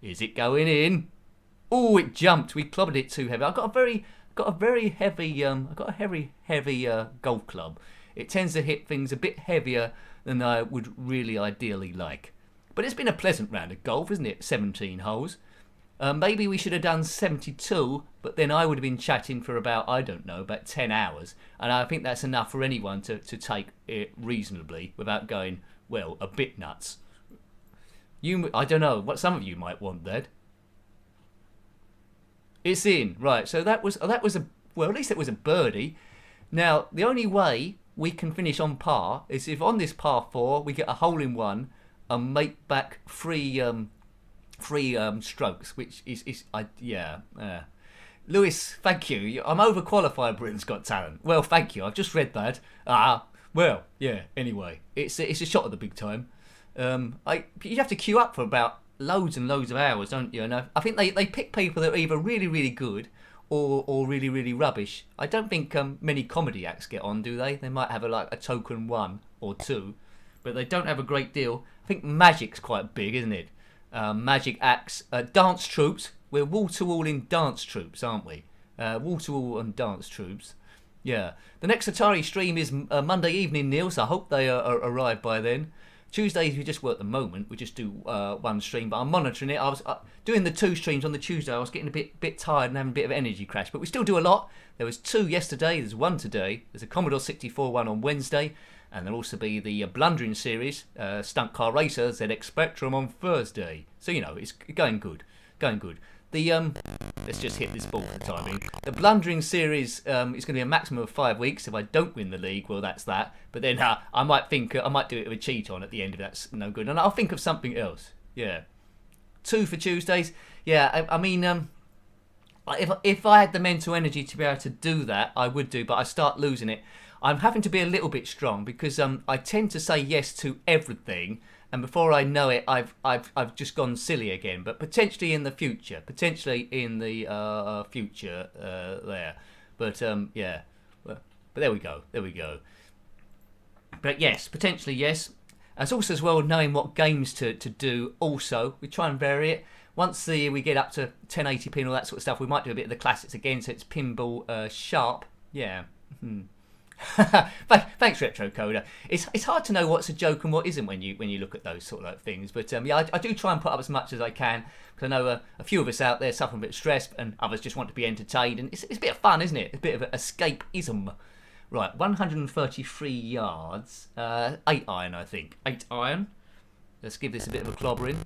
Is it going in? Oh, it jumped. We clobbered it too heavy. I've got a very heavy golf club. It tends to hit things a bit heavier than I would really ideally like. But it's been a pleasant round of golf, isn't it? 17 holes. Maybe we should have done 72, but then I would have been chatting for about 10 hours. And I think that's enough for anyone to take it reasonably without going, well, a bit nuts. I don't know, what some of you might want that. It's in, right, so that was at least it was a birdie. Now, the only way we can finish on par is if on this par 4 we get a hole in one and make back three strokes, which is Lewis, thank you. I'm overqualified. Britain's Got Talent. Well, thank you. I've just read that. Well, yeah. Anyway, it's a shot at the big time. You have to queue up for about loads and loads of hours, don't you? And I think they pick people that are either really, really good or really, really rubbish. I don't think many comedy acts get on, do they? They might have a token 1 or 2, but they don't have a great deal. I think magic's quite big, isn't it? Magic acts, dance troupes. We're wall-to-wall in dance troupes, aren't we? Wall-to-wall on dance troupes. Yeah. The next Atari stream is Monday evening, Neil, so I hope they arrive by then. Tuesdays we just work the moment. We just do one stream, but I'm monitoring it. I was doing the 2 streams on the Tuesday. I was getting a bit tired and having a bit of an energy crash, but we still do a lot. There was 2 yesterday. There's 1 today. There's a Commodore 64 one on Wednesday, and there'll also be the Blundering series, Stunt Car Racer, ZX Spectrum on Thursday. So it's going good, The let's just hit this ball for the time being. The Blundering series is going to be a maximum of 5 weeks. If I don't win the league, well, that's that. But then I might do it with a cheat on at the end if that's no good, and I'll think of something else. Yeah, 2 for Tuesdays. Yeah, I mean, if I had the mental energy to be able to do that, I would do. But I start losing it. I'm having to be a little bit strong because I tend to say yes to everything. And before I know it, I've just gone silly again. But potentially in the future, there. But yeah, but there we go. But yes, potentially yes. It's also as well knowing what games to do. Also, we try and vary it. once we get up to 1080p and all that sort of stuff, we might do a bit of the classics again. So it's pinball sharp. Yeah. Thanks, Retro Coder. It's hard to know what's a joke and what isn't when you look at those sort of things. But yeah, I do try and put up as much as I can, because I know a few of us out there suffer a bit of stress, and others just want to be entertained. And it's a bit of fun, isn't it? It's a bit of escapism. Right, 133 yards, 8 iron, I think. 8 iron. Let's give this a bit of a clobbering.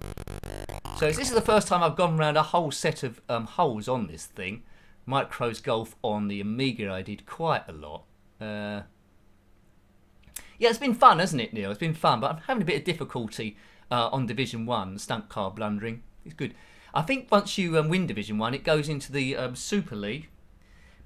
So this is the first time I've gone around a whole set of holes on this thing. Micros Golf on the Amiga I did quite a lot. Yeah, it's been fun, hasn't it, Neil? It's been fun, but I'm having a bit of difficulty on Division 1, stunt car blundering. It's good. I think once you win Division 1, it goes into the Super League.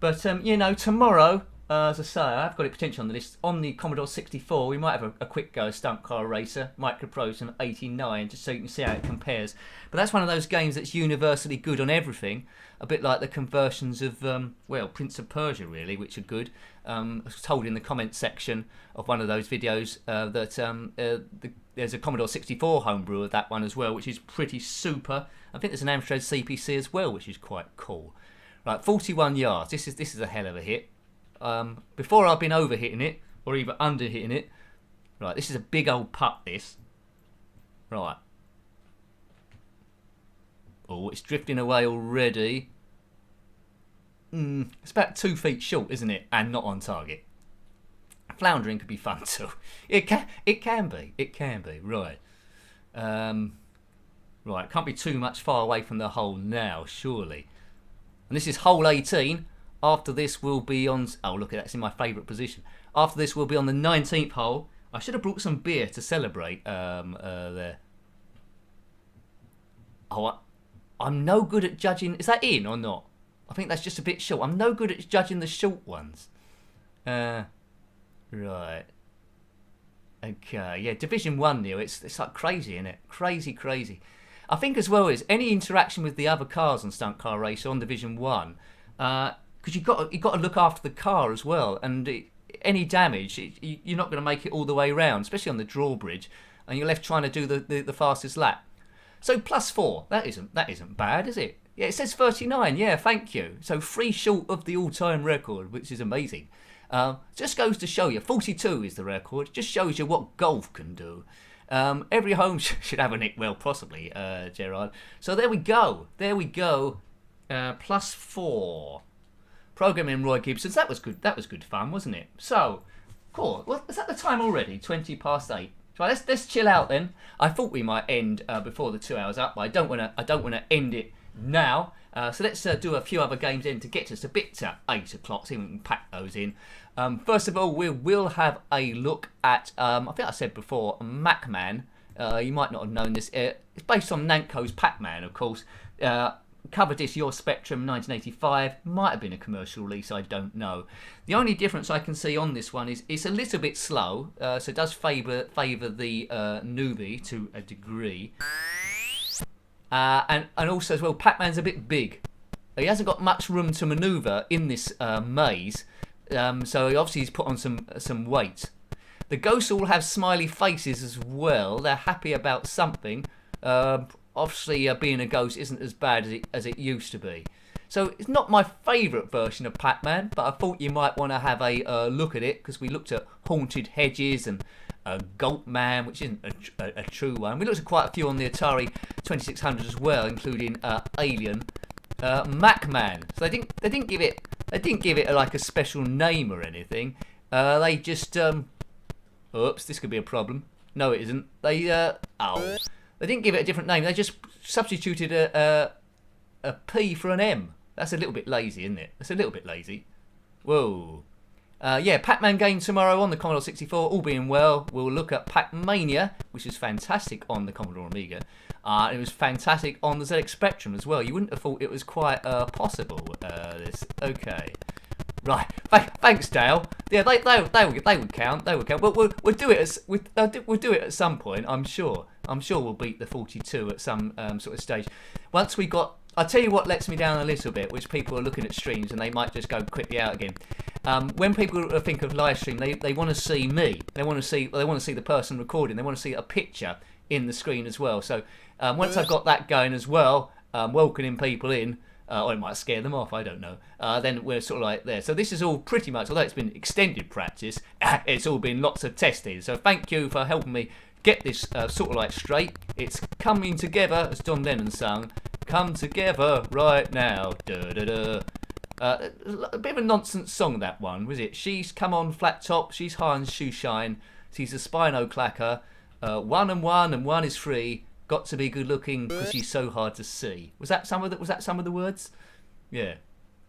But, you know, tomorrow, as I say, I've got it potentially on the list. On the Commodore 64, we might have a quick go stunt car racer, Microprose from 89, just so you can see how it compares. But that's one of those games that's universally good on everything, a bit like the conversions of, well, Prince of Persia, really, which are good. I was told in the comments section of one of those videos that there's a Commodore 64 homebrew of that one as well, which is pretty super. I think there's an Amstrad CPC as well, which is quite cool. Right, 41 yards. This is a hell of a hit. Before I've been over hitting it, or even under hitting it. Right, this is a big old putt, this. Right. Oh, it's drifting away already. It's about 2 feet short, isn't it? And not on target. Floundering could be fun too. It can be. Right. Right, can't be too much far away from the hole now, surely. And this is hole 18. After this, we'll be on... Oh, look at that. It's in my favourite position. After this, we'll be on the 19th hole. I should have brought some beer to celebrate there. Oh, I'm no good at judging... Is that in or not? I think that's just a bit short. I'm no good at judging the short ones. Right. Okay. Yeah, Division 1, Neil. It's like crazy, isn't it? Crazy. I think as well as any interaction with the other cars on Stunt Car Race on Division 1... because you've got to look after the car as well, and any damage, you're not going to make it all the way around, especially on the drawbridge, and you're left trying to do the fastest lap. So +4, that isn't bad, is it? Yeah, it says 39. Yeah, thank you. So 3 short of the all-time record, which is amazing. Just goes to show you, 42 is the record. Just shows you what golf can do. Every home should have a Nick, well, possibly, Gerard. So there we go. +4. Programming Roy Gibson's. That was good fun, wasn't it? So, cool. Well, is that the time already? 20 past 8. Right, let's chill out then. I thought we might end before the 2 hours up, but I don't want to end it now. So let's do a few other games in to get us a bit to 8 o'clock. See if we can pack those in. First of all, we will have a look at. I think I said before, Pac-Man. You might not have known this. It's based on Namco's Pac-Man, of course. Covered this Your Spectrum 1985. Might have been a commercial release, I don't know. The only difference I can see on this one is it's a little bit slow, so it does favour the newbie to a degree. And also as well, Pac-Man's a bit big. He hasn't got much room to manoeuvre in this maze, so obviously he's put on some weight. The ghosts all have smiley faces as well. They're happy about something. Obviously, being a ghost isn't as bad as it used to be. So it's not my favourite version of Pac-Man, but I thought you might want to have a look at it, because we looked at Haunted Hedges and Gulp Man, which isn't a true one. We looked at quite a few on the Atari 2600 as well, including Alien, Mac-Man. So they didn't give it like a special name or anything. They just oops, this could be a problem. No, it isn't. They didn't give it a different name. They just substituted a P for an M. That's a little bit lazy, isn't it? That's a little bit lazy. Whoa. Yeah, Pac-Man game tomorrow on the Commodore 64. All being well, we'll look at Pac-Mania, which is fantastic on the Commodore Amiga. It was fantastic on the ZX Spectrum as well. You wouldn't have thought it was quite possible, this. Okay. Right. Thanks, Dale. Yeah, they would count. They would count. We'll do it we'll do it at some point. I'm sure we'll beat the 42 at some sort of stage. Once we got, I'll tell you what lets me down a little bit, which people are looking at streams and they might just go quickly out again. When people think of live stream, they want to see me. They want to see the person recording. They want to see a picture in the screen as well. So once I've got that going as well, welcoming people in, or it might scare them off, I don't know, then we're sort of like there. So this is all pretty much, although it's been extended practice, it's all been lots of testing. So thank you for helping me get this sort of like straight. It's coming together, as John Lennon sung, come together right now. Da, da, da. A bit of a nonsense song, that one, was it? She's come on flat top, she's high on shoe shine, she's a spino clacker, 1 and 1 and 1 is 3, got to be good looking because she's so hard to see. Was that some of the words? Yeah.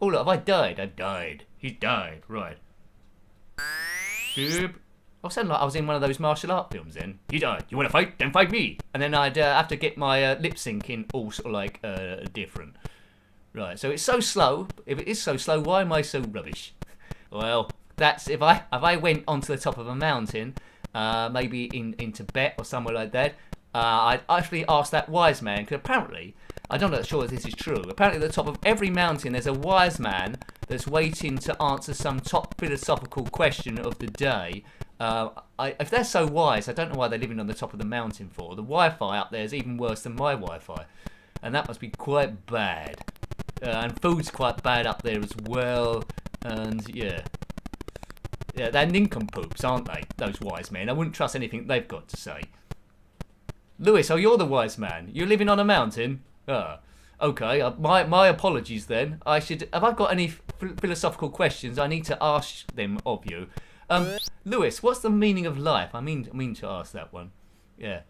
Oh look, have I died? I've died. He's died. Right. Doop. I sound like I was in one of those martial art films then. You died. You want to fight? Then fight me. And then I'd have to get my lip syncing all sort of like different. Right, so it's so slow. If it is so slow, why am I so rubbish? Well, that's if I went onto the top of a mountain, maybe in Tibet or somewhere like that, I'd actually ask that wise man, because apparently, I'm not sure if this is true, apparently at the top of every mountain there's a wise man that's waiting to answer some top philosophical question of the day. If they're so wise, I don't know why they're living on the top of the mountain for. The Wi-Fi up there is even worse than my Wi-Fi, and that must be quite bad. And food's quite bad up there as well, and yeah, they're nincompoops, aren't they, those wise men? I wouldn't trust anything they've got to say. Lewis, oh, you're the wise man. You're living on a mountain? Okay, my apologies then. Have I got any philosophical questions I need to ask them of you? Lewis, what's the meaning of life? I mean to ask that one. Yeah.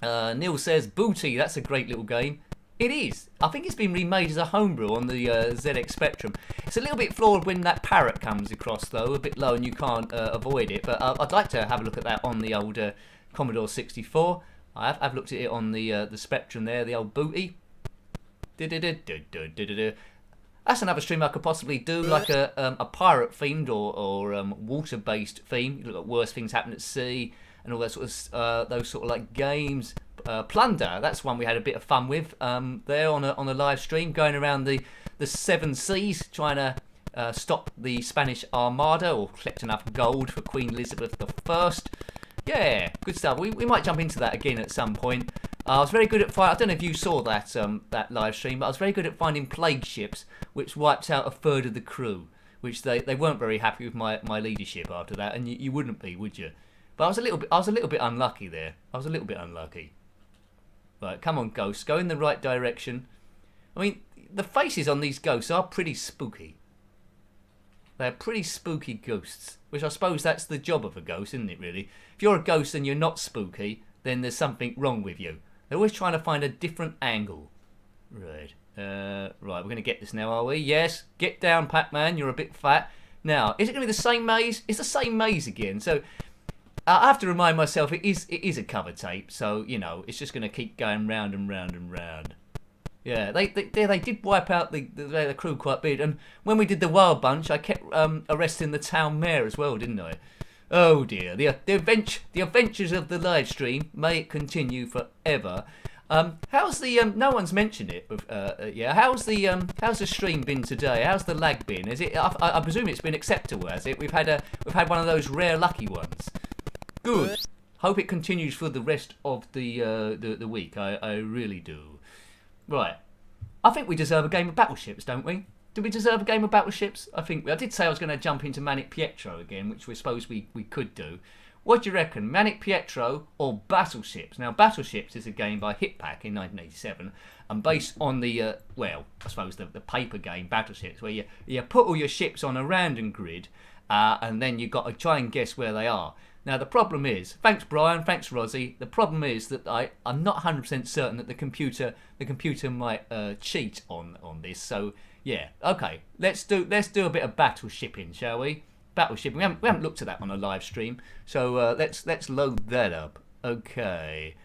Neil says, Booty, that's a great little game. It is. I think it's been remade as a homebrew on the ZX Spectrum. It's a little bit flawed when that parrot comes across, though, a bit low, and you can't avoid it. But I'd like to have a look at that on the old Commodore 64. I've looked at it on the Spectrum there, the old Booty. That's another stream I could possibly do, like a pirate-themed or water-based theme. You look at worst things happen at sea and all that sort of those sort of like games. Plunder, that's one we had a bit of fun with there on a live stream, going around the 7 seas trying to stop the Spanish Armada or collect enough gold for Queen Elizabeth I. Yeah, good stuff. We might jump into that again at some point. I was very good at I don't know if you saw that live stream, but I was very good at finding plague ships which wiped out a third of the crew, which they weren't very happy with my leadership after that, and you wouldn't be, would you? But I was a little bit unlucky there. I was a little bit unlucky. Right, come on, ghosts, go in the right direction. I mean, the faces on these ghosts are pretty spooky. They're pretty spooky ghosts, which I suppose that's the job of a ghost, isn't it, really? If you're a ghost and you're not spooky, then there's something wrong with you. They're always trying to find a different angle. Right, right, we're going to get this now, are we? Yes, get down, Pac-Man, you're a bit fat. Now, is it going to be the same maze? It's the same maze again, so I have to remind myself it is a cover tape, so, you know, it's just going to keep going round and round and round. Yeah, they did wipe out the crew quite big, and when we did the Wild Bunch, I kept arresting the town mayor as well, didn't I? Oh dear, the adventures of the live stream, may it continue forever. How's the no one's mentioned it, yeah. How's the stream been today? How's the lag been? Is it? I presume it's been acceptable, has it? We've had one of those rare lucky ones. Good. Hope it continues for the rest of the week. I really do. Right. I think we deserve a game of battleships, don't we? Do we deserve a game of battleships? I think I did say I was going to jump into Manic Pietro again, which we suppose we could do. What do you reckon, Manic Pietro or Battleships? Now, Battleships is a game by Hitpack in 1987, and based on the I suppose the paper game Battleships, where you put all your ships on a random grid, and then you've got to try and guess where they are. Now, the problem is, thanks Brian, thanks Rosie, the problem is that I'm not 100% certain that the computer might cheat on this, so yeah, okay, let's do a bit of battleshipping, shall we? Battleshipping, we haven't looked at that on a live stream, so let's load that up. Okay,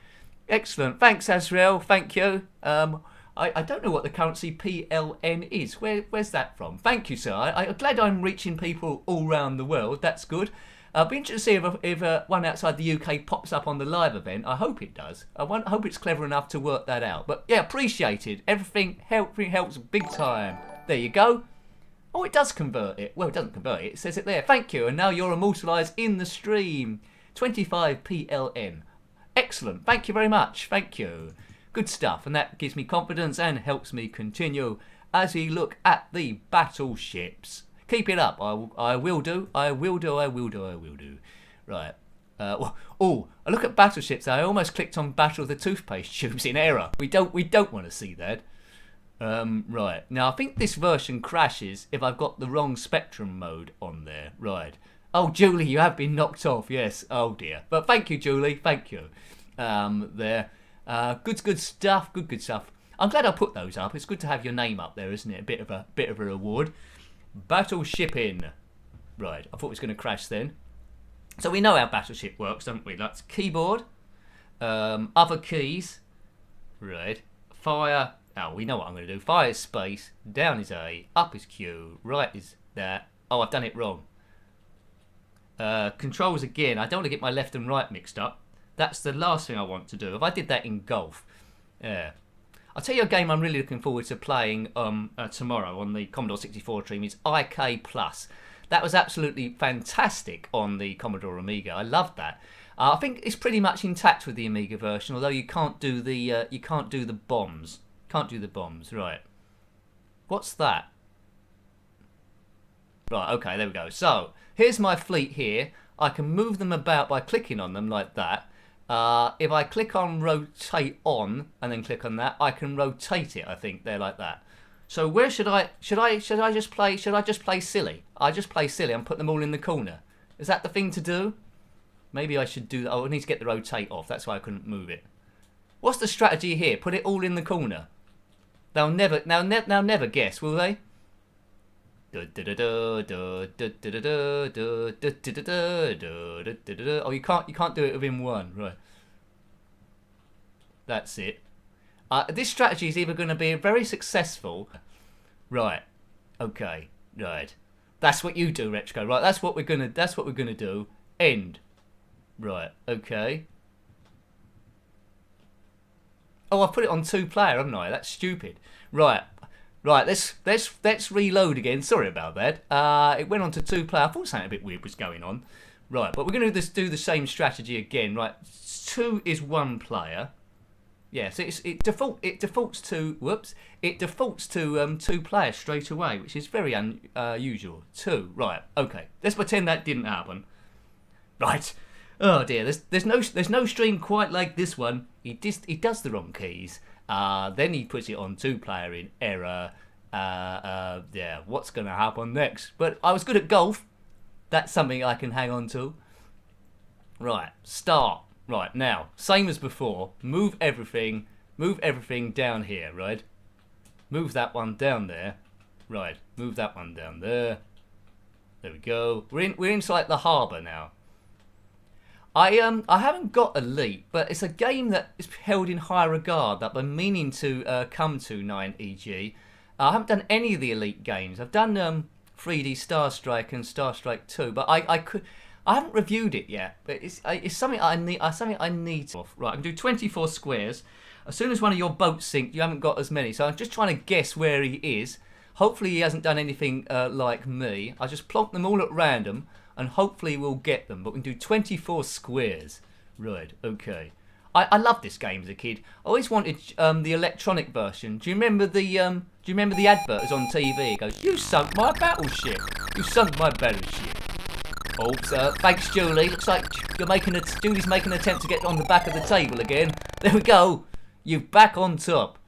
excellent, thanks Azrael, thank you. I don't know what the currency PLN is, where's that from? Thank you, sir, I'm glad I'm reaching people all around the world, that's good. I'll be interested to see if one outside the UK pops up on the live event. I hope it does. I hope it's clever enough to work that out. But yeah, appreciated. Everything helps big time. There you go. Oh, it does convert it. Well, it doesn't convert it. It says it there. Thank you. And now you're immortalised in the stream. 25 PLN. Excellent. Thank you very much. Thank you. Good stuff. And that gives me confidence and helps me continue as we look at the battleships. Keep it up. I will do. I will do. I will do. I will do. Right. Oh, I look at battleships. I almost clicked on Battle of the Toothpaste Tubes in error. We don't want to see that. Right. Now I think this version crashes if I've got the wrong Spectrum mode on there. Right. Oh, Julie, you have been knocked off. Yes. Oh dear. But thank you, Julie. Thank you. There. Good stuff. Good stuff. I'm glad I put those up. It's good to have your name up there, isn't it? A bit of a reward. Battleshipping. Right. I thought it was going to crash then. So we know how Battleship works, don't we? That's keyboard, other keys, right? Fire. Oh, we know what I'm going to do. Fire is space. Down is A. Up is Q. Right is that. Oh, I've done it wrong. Controls again. I don't want to get my left and right mixed up. That's the last thing I want to do. If I did that in golf, yeah. I'll tell you a game I'm really looking forward to playing tomorrow on the Commodore 64 stream is IK Plus. That was absolutely fantastic on the Commodore Amiga. I loved that. I think it's pretty much intact with the Amiga version, although you can't do the bombs. Can't do the bombs, right? What's that? Right, okay, there we go. So here's my fleet here. I can move them about by clicking on them like that. If I click on rotate on and then click on that, I can rotate it. I think they're like that. So where should I just play silly? I just play silly and put them all in the corner. Is that the thing to do? Maybe I should do that. Oh, I need to get the rotate off. That's why I couldn't move it. What's the strategy here? Put it all in the corner. They'll never guess, will they? Oh, you can't do it within one, right? That's it. This strategy is either going to be very successful, right? Okay, right. That's what you do, Retro. Right, that's what we're gonna do. End. Right. Okay. Oh, I put it on 2-player, haven't I? That's stupid. Right. Right. Let's reload again. Sorry about that. It went on to 2-player. I thought something a bit weird was going on. Right, but we're gonna just do the same strategy again. Right. 2 is 1 player. Yeah, so it defaults to 2 players straight away, which is very unusual. 2, right? Okay, let's pretend that didn't happen. Right. Oh dear, there's no stream quite like this one. He does the wrong keys. Then he puts it on 2-player in error. Yeah, what's gonna happen next? But I was good at golf. That's something I can hang on to. Right, start. Right, now, same as before, move everything down here, right? Move that one down there. Right, move that one down there. There we go. We're into like the harbour now. I haven't got Elite, but it's a game that is held in high regard that I'm meaning to come to 9EG. I haven't done any of the Elite games. I've done 3D Star Strike and Star Strike 2, but I haven't reviewed it yet, but it's something I need. To. Right, I can do 24 squares. As soon as one of your boats sinks, you haven't got as many. So I'm just trying to guess where he is. Hopefully he hasn't done anything like me. I just plonk them all at random, and hopefully we'll get them. But we can do 24 squares. Right, okay. I loved this game as a kid. I always wanted the electronic version. Do you remember the advert was on TV? It goes, "You sunk my battleship. You sunk my battleship." Oops, thanks Julie. Looks like Julie's making an attempt to get on the back of the table again. There we go. You're back on top.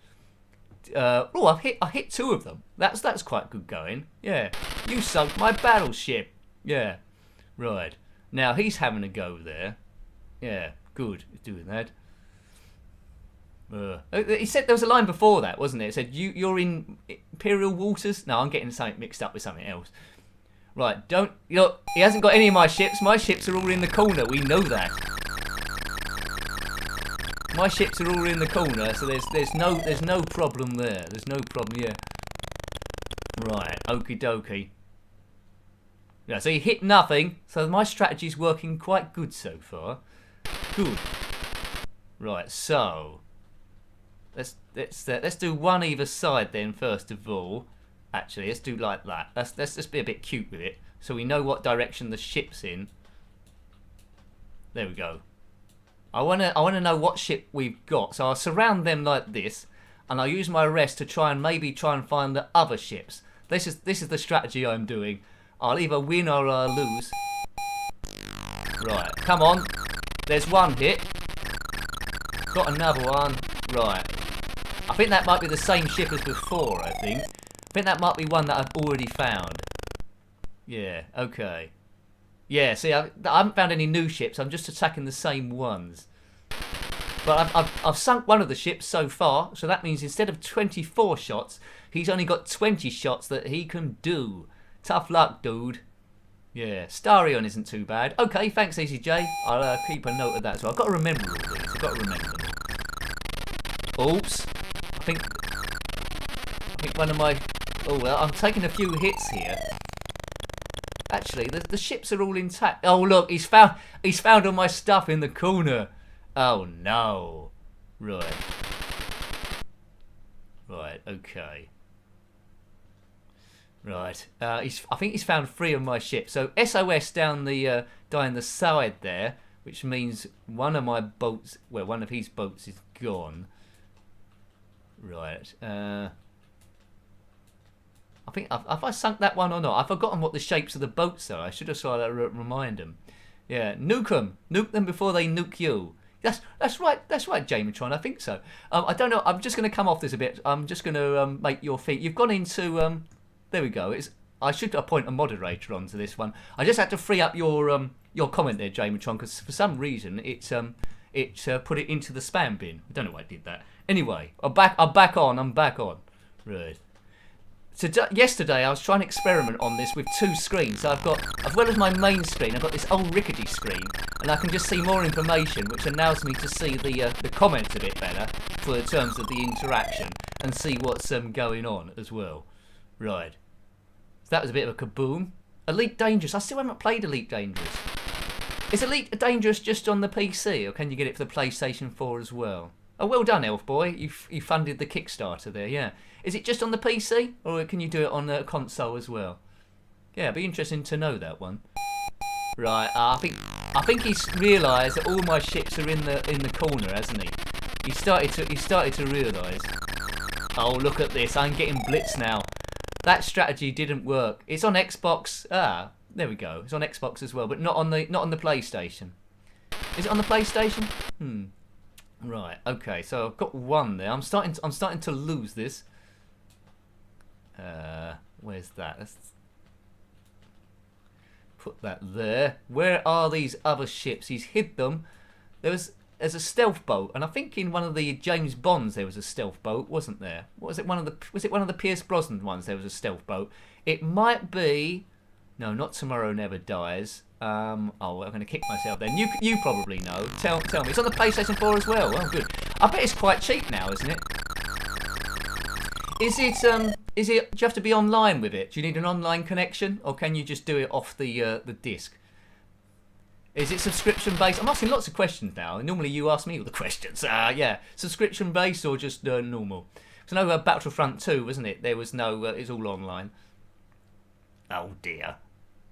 Oh, I hit 2 of them. That's quite good going. Yeah. You sunk my battleship. Yeah. Right. Now he's having a go there. Yeah. Good. He's doing that. He said there was a line before that, wasn't it? It said you're in Imperial waters. No, I'm getting something mixed up with something else. Right, he hasn't got any of my ships. My ships are all in the corner. We know that. My ships are all in the corner, so there's no problem there. There's no problem, yeah. Right, okie dokie. Yeah, so he hit nothing, so my strategy's working quite good so far. Good. Right, so let's do one either side then first of all. Actually, let's do like that. Let's just be a bit cute with it, so we know what direction the ship's in. There we go. I wanna know what ship we've got. So I'll surround them like this, and I'll use my rest to try and find the other ships. This is the strategy I'm doing. I'll either win or I'll lose. Right, come on. There's one hit. Got another one. Right. I think that might be the same ship as before, I think. I think that might be one that I've already found. Yeah, okay. Yeah, see, I haven't found any new ships. I'm just attacking the same ones. But I've sunk one of the ships so far, so that means instead of 24 shots, he's only got 20 shots that he can do. Tough luck, dude. Yeah, Starion isn't too bad. Okay, thanks, EasyJ. I'll keep a note of that. So I've got to remember all these. I've got to remember them. Oops. I think one of my... Oh, well, I'm taking a few hits here. Actually, the ships are all intact. Oh, look, he's found all my stuff in the corner. Oh, no. Right. Right, okay. Right. I think he's found 3 of my ships. So SOS down the side there, which means one of my boats, well, one of his boats is gone. Right. I think have I sunk that one or not? I've forgotten what the shapes of the boats are. I should have tried to remind them. Yeah, nuke them. Nuke them before they nuke you. That's right. That's right, Jamatron. I think so. I don't know. I'm just going to come off this a bit. I'm just going to make your feet. You've gone into. There we go. I should appoint a moderator onto this one. I just had to free up your comment there, Jamatron, because for some reason it put it into the spam bin. I don't know why it did that. Anyway, I'm back on. Right. So yesterday I was trying to experiment on this with 2 screens. So I've got, as well as my main screen, I've got this old rickety screen, and I can just see more information, which allows me to see the comments a bit better for the terms of the interaction and see what's going on as well. Right. So that was a bit of a kaboom. Elite Dangerous. I still haven't played Elite Dangerous. Is Elite Dangerous just on the PC, or can you get it for the PlayStation 4 as well? Oh, well done, Elf Boy. You funded the Kickstarter there, yeah. Is it just on the PC, or can you do it on the console as well? Yeah, it'd be interesting to know that one. Right, I think he's realised that all my ships are in the corner, hasn't he? He started to realise. Oh, look at this! I'm getting blitzed now. That strategy didn't work. It's on Xbox. Ah, there we go. It's on Xbox as well, but not on the PlayStation. Is it on the PlayStation? Right. Okay. So I've got one there. I'm starting to lose this. Where's that? Let's put that there. Where are these other ships? He's hid them. There's a stealth boat, and I think in one of the James Bonds there was a stealth boat, wasn't there? Was it one of the Pierce Brosnan ones? There was a stealth boat. It might be. No, not Tomorrow Never Dies. Oh, I'm going to kick myself then. You probably know. Tell me. It's on the PlayStation 4 as well. Oh, good. I bet it's quite cheap now, isn't it? Is it? Do you have to be online with it? Do you need an online connection, or can you just do it off the disc? Is it subscription based? I'm asking lots of questions now. Normally you ask me all the questions. Yeah, subscription based or just normal? Because I know Battlefront 2, wasn't it? There was no. It's all online. Oh dear.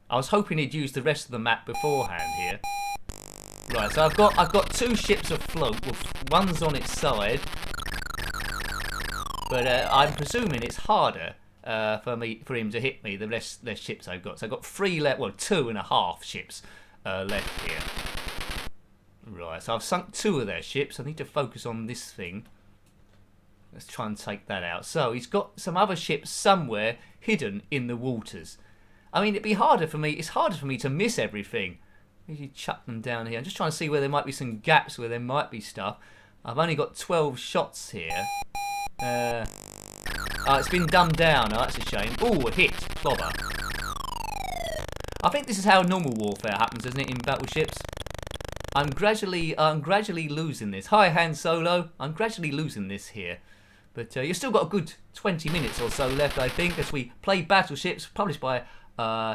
I was hoping he'd use the rest of the map beforehand here. Right, so I've got 2 ships afloat. One's on its side. But I'm presuming it's harder for him to hit me the less ships I've got. So I've got 3 left, well 2.5 ships left here. Right, so I've sunk 2 of their ships. I need to focus on this thing. Let's try and take that out. So he's got some other ships somewhere hidden in the waters. I mean, it's harder for me to miss everything. You chuck them down here. I'm just trying to see where there might be some gaps where there might be stuff. I've only got 12 shots here. Oh, it's been dumbed down. Oh, that's a shame. Oh, a hit. Clobber. I think this is how normal warfare happens, isn't it, in battleships? I'm gradually losing this. Hi, Han Solo. I'm gradually losing this here. But you've still got a good 20 minutes or so left, I think, as we play Battleships, published by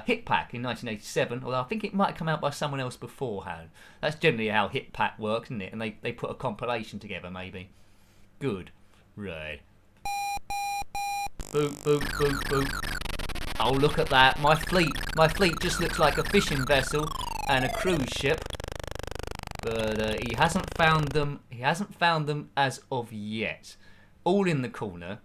Hit Pack in 1987, although I think it might come out by someone else beforehand. That's generally how Hit Pack works, isn't it? And they put a compilation together, maybe. Good. Right. Boop, boop, boop, boop. Oh, look at that. My fleet just looks like a fishing vessel and a cruise ship. but he hasn't found them. He hasn't found them as of yet. All in the corner.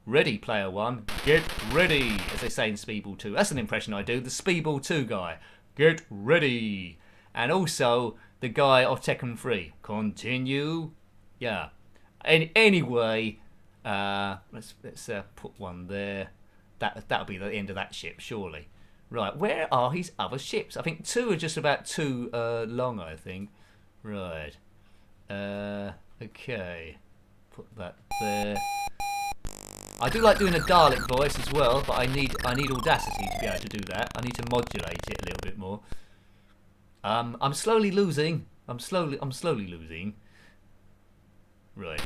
Ready, player one. Get ready, as they say in Speedball 2. That's an impression I do. The Speedball 2 guy. Get ready. And also the guy of Tekken 3. Continue. Yeah. Anyway, let's put one there. That'll be the end of that ship, surely. Right, where are his other ships? I think 2 are just about too long, I think. Right. Okay. Put that there. I do like doing a Dalek voice as well, but I need audacity to be able to do that. I need to modulate it a little bit more. I'm slowly losing. I'm slowly losing. Right.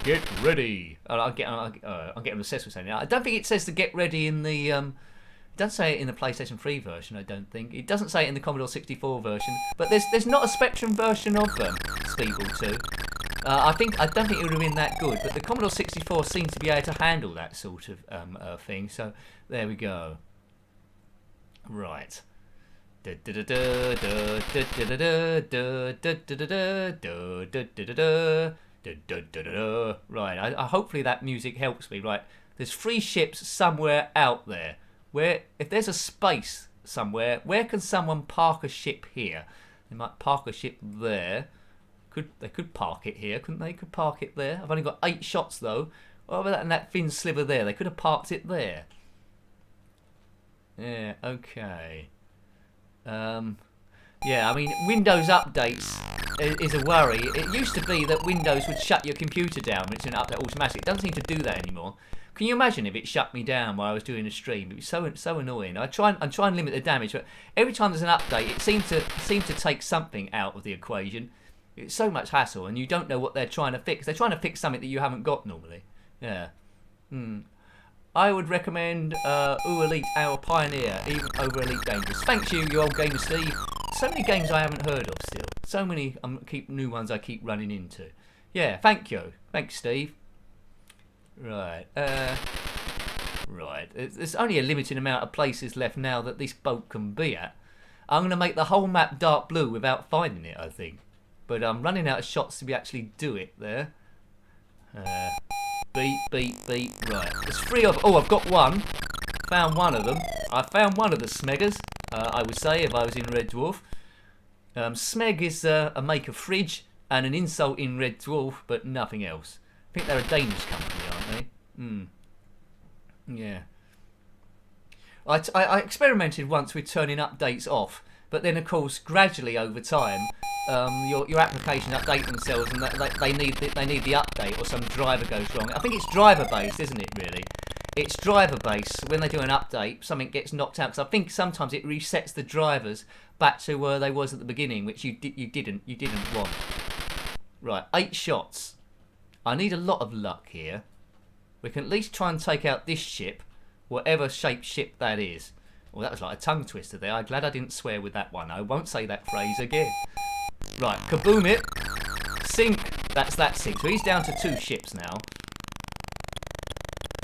Get ready. I'm getting obsessed with saying that. I don't think it says to get ready in the. It doesn't say it in the PlayStation 3 version. I don't think it doesn't say it in the Commodore 64 version. But there's not a Spectrum version of Speedball 2. I don't think it would have been that good. But the Commodore 64 seemed to be able to handle that sort of thing. So there we go. Right. Right, hopefully that music helps me. Right, there's 3 ships somewhere out there. Where, if there's a space somewhere, where can someone park a ship here? They might park a ship there. They could park it here, couldn't they? Could park it there. I've only got 8 shots though. What about that and that thin sliver there? They could have parked it there. Yeah, okay. Yeah, I mean, Windows updates is a worry. It used to be that Windows would shut your computer down when it's an update automatically. It doesn't seem to do that anymore. Can you imagine if it shut me down while I was doing a stream? It was so annoying. I try and limit the damage, but every time there's an update, it seems to take something out of the equation. It's so much hassle, and you don't know what they're trying to fix. They're trying to fix something that you haven't got normally. Yeah. I would recommend Elite, our pioneer, even over Elite Dangerous. Thanks you old gamer Steve. So many games I haven't heard of still. So many new ones I keep running into. Yeah, thank you. Thanks, Steve. Right. Right. There's only a limited amount of places left now that this boat can be at. I'm going to make the whole map dark blue without finding it, I think. But I'm running out of shots to actually do it there. Beat. Right. There's 3 of... Oh, I've got one. Found one of them. I found one of the Smeggers, I would say, if I was in Red Dwarf. Smeg is a make of fridge and an insult in Red Dwarf, but nothing else. I think they're a Danish company, aren't they? Yeah. I experimented once with turning updates off, but then, of course, gradually over time, your application update themselves, and they need the update, or some driver goes wrong. I think it's driver based, isn't it? Really, it's driver based. When they do an update, something gets knocked out. Because I think sometimes it resets the drivers back to where they was at the beginning, which you didn't want. Right, 8 shots. I need a lot of luck here. We can at least try and take out this ship, whatever shaped ship that is. Well, that was like a tongue twister there. I'm glad I didn't swear with that one. I won't say that phrase again. Right, kaboom it. Sink. That's that sink. So he's down to 2 ships now.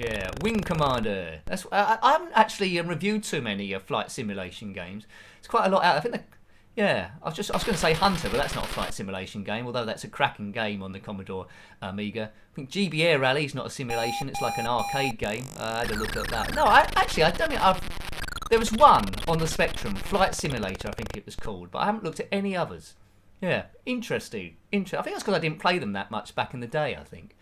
Yeah, Wing Commander. That's. I haven't actually reviewed too many flight simulation games. It's quite a lot out. I think. Yeah, I was going to say Hunter, but that's not a flight simulation game. Although that's a cracking game on the Commodore Amiga. I think GB Air Rally is not a simulation. It's like an arcade game. I had a look at that. No, I don't think there was one on the Spectrum, Flight Simulator, I think it was called, but I haven't looked at any others. Yeah, interesting. I think that's because I didn't play them that much back in the day. I think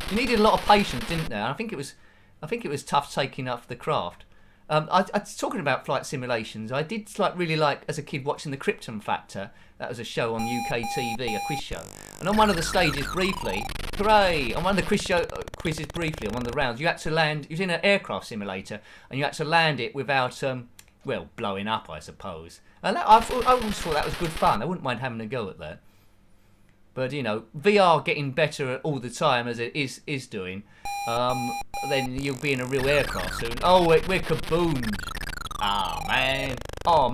you needed a lot of patience, didn't there? I think it was tough taking up the craft. I was talking about flight simulations. I did really like as a kid watching the Krypton Factor. That was a show on UK TV, a quiz show. And on one of the stages, briefly, hooray! On one of the quizzes, briefly, on one of the rounds, you had to land. It was in an aircraft simulator, and you had to land it without, blowing up, I suppose. And I always thought that was good fun. I wouldn't mind having a go at that. But VR getting better all the time as it is doing. Then you'll be in a real aircraft soon. Oh, we're kaboomed. Oh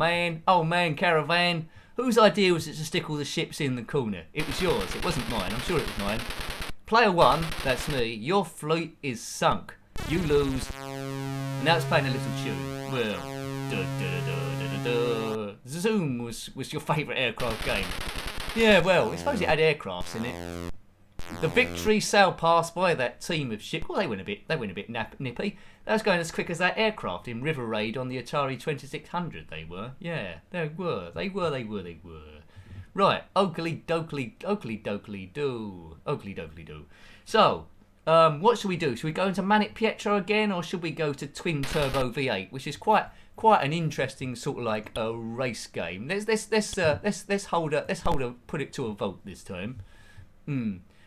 man, Caravan. Whose idea was it to stick all the ships in the corner? It was yours. It wasn't mine. I'm sure it was mine. Player 1, that's me. Your fleet is sunk. You lose. Now it's playing a little tune. Well, Zoom was your favourite aircraft game. Yeah, well, I suppose it had aircrafts in it. The Victory sailed past by that team of ships. Well, they went a bit nippy. They was going as quick as that aircraft in River Raid on the Atari 2600. They were. Yeah, they were. Right, oakley dokley do. So, what should we do? Should we go into Manic Pietro again, or should we go to Twin Turbo V8, which is quite an interesting sort of like a race game? Let's hold put it to a vote this time.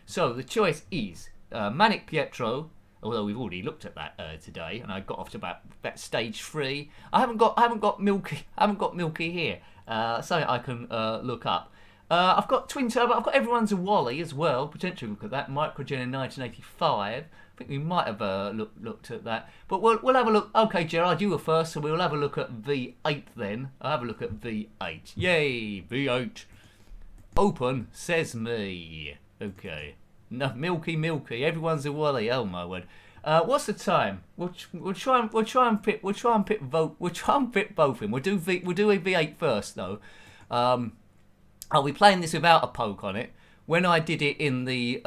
So the choice is Manic Pietro. Although we've already looked at that today, and I got off to about stage 3. I haven't got Milky here. Something I can look up. I've got Twin Turbo. I've got Everyone's a Wally as well. Potentially look at that. Microgen in 1985. I think we might have looked at that. But we'll have a look. Okay, Gerard, you were first, so we'll have a look at V8 then. I'll have a look at V8. Yay, V8. Open Sesame. Okay. No, Milky. Everyone's a Wally. Oh my word. What's the time? We'll try and fit both in. We'll do a V8 first though. I'll be playing this without a poke on it. When I did it in the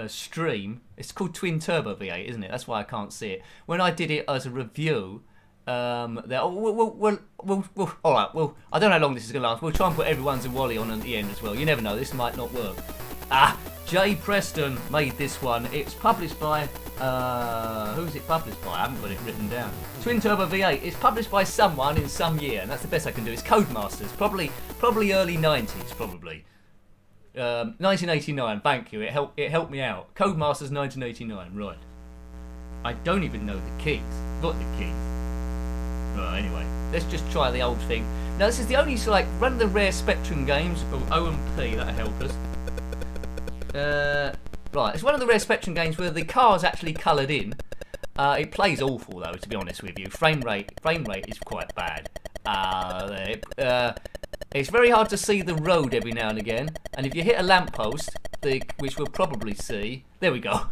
stream, it's called Twin Turbo V8, isn't it? That's why I can't see it. When I did it as a review, all right. Well, I don't know how long this is gonna last. We'll try and put Everyone's a Wally on at the end as well. You never know. This might not work. Jay Preston made this one. It's published by, who's it published by? I haven't got it written down. Twin Turbo V8. It's published by someone in some year, and that's the best I can do. It's Codemasters, probably early 90s, probably. 1989. Thank you. It helped me out. Codemasters 1989. Right. I don't even know the keys. Got the keys. Right. Anyway, let's just try the old thing. Now this is the only one of the rare Spectrum games. O and P. That'll help us. Right, it's one of the rare Spectrum games where the car's actually coloured in. It plays awful though, to be honest with you. Frame rate is quite bad. It's very hard to see the road every now and again. And if you hit a lamppost, which we'll probably see, there we go.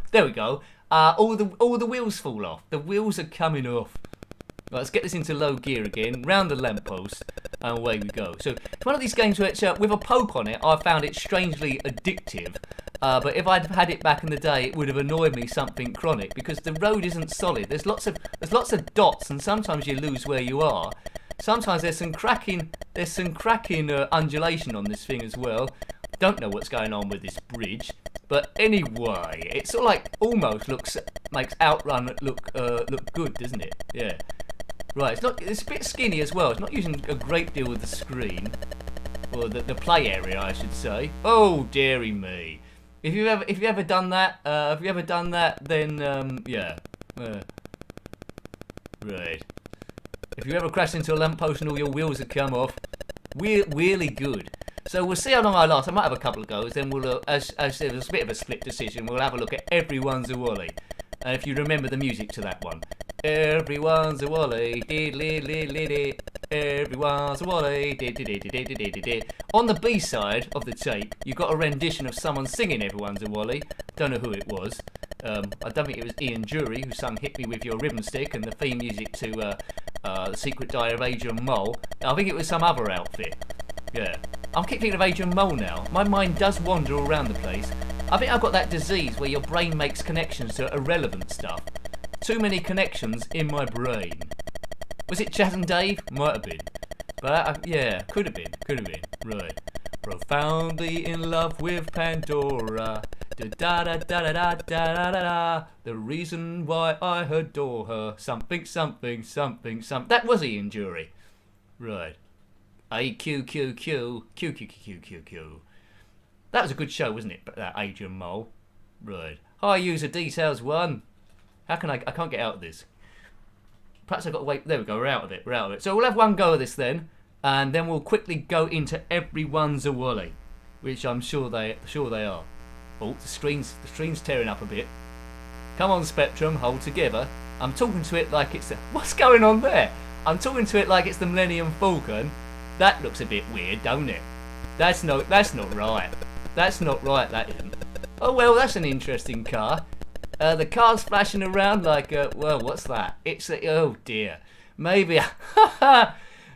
All the wheels fall off. The wheels are coming off. Right, let's get this into low gear again, round the lamppost, and away we go. So, it's one of these games which, with a poke on it, I found it strangely addictive. But if I'd had it back in the day, it would have annoyed me something chronic, because the road isn't solid. There's lots of dots, and sometimes you lose where you are. Sometimes there's some cracking undulation on this thing as well. Don't know what's going on with this bridge. But anyway, it sort of almost makes Outrun look good, doesn't it? Yeah. Right, it's a bit skinny as well. It's not using a great deal of the screen, or the play area, I should say. Oh, dearie me! If you ever done that, then yeah. Right. If you ever crash into a lamppost and all your wheels have come off, really good. So we'll see how long I last. I might have a couple of goes. Then we'll, as there's a bit of a split decision, we'll have a look at Everyone's a Wally. And if you remember the music to that one. Everyone's a Wally, everyone's a Wally, On the B side of the tape, you got a rendition of someone singing Everyone's a Wally. Don't know who it was. I don't think it was Ian Jury who sung "Hit Me With Your Ribbon Stick" and the theme music to The Secret Diary of Adrian Mole. I think it was some other outfit. Yeah. I keep thinking of Adrian Mole now. My mind does wander all around the place. I think I've got that disease where your brain makes connections to irrelevant stuff. Too many connections in my brain. Was it Chaz and Dave? Might have been. But yeah, could have been. Right. Profoundly in love with Pandora. Da da da da da da da da. The reason why I adore her. Something. That was Ian Jury. Right. A-Q-Q-Q. Q-Q-Q-Q-Q. That was a good show, wasn't it? That Adrian Mole. Right. High user details 1. How can I can't get out of this. Perhaps I've got to wait. There we go, we're out of it. So we'll have one go of this then. And then we'll quickly go into Everyone's a Wally. Which I'm sure they are. Oh, the screen's tearing up a bit. Come on, Spectrum, hold together. I'm talking to it like it's what's going on there? I'm talking to it like it's the Millennium Falcon. That looks a bit weird, don't it? That's not right. That isn't. Oh well, that's an interesting car. The car's flashing around like well, what's that? It's oh dear. Maybe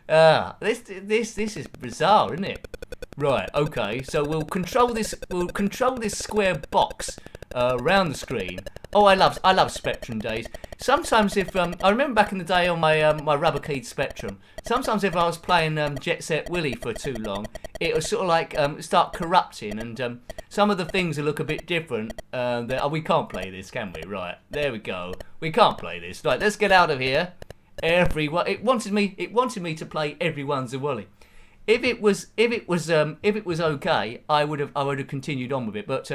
This is bizarre, isn't it? Right, okay, so we'll control this square box around the screen. Oh, I love Spectrum days. Sometimes if I remember back in the day on my my rubber keyed Spectrum, sometimes if I was playing Jet Set Willy for too long, it would sort of like start corrupting, and some of the things will look a bit different. We can't play this, can we? Right, there we go. We can't play this. Right, let's get out of here. Everyone, it wanted me to play Everyone's a Wally. If it was okay, I would have continued on with it. But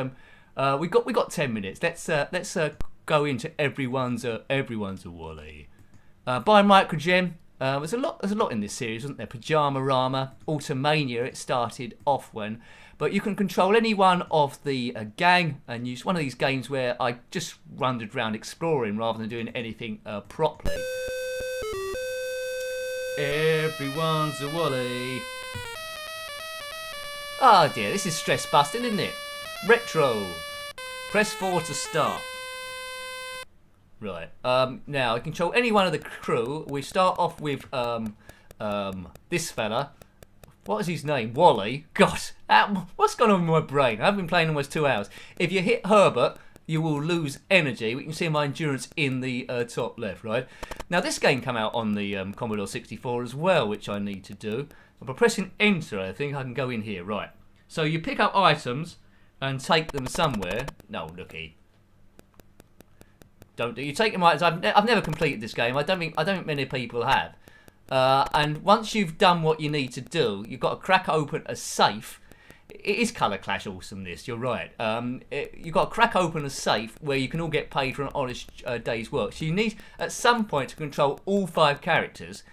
we got 10 minutes. Let's go into Everyone's a Wally. By Microgem. There's a lot in this series, isn't there? Pajama Rama, Automania. It started off when, but you can control any one of the gang and use one of these games where I just wandered around exploring rather than doing anything properly. Everyone's a Wally. Oh dear, this is stress busting, isn't it? Retro. Press 4 to start. Right. Now I control any one of the crew. We start off with this fella. What is his name? Wally. God, what's going on with my brain? I've been playing almost 2 hours. If you hit Herbert, you will lose energy. We can see my endurance in the top left, right? Now, this game came out on the Commodore 64 as well, which I need to do. By pressing Enter, I think I can go in here, right? So you pick up items and take them somewhere. No, looky. Don't do. You take them items. I've never completed this game. I don't think many people have. And once you've done what you need to do, you've got to crack open a safe. It is Colour Clash awesome, this, you're right. You've got to crack open a safe where you can all get paid for an honest day's work. So you need, at some point, to control all 5 characters.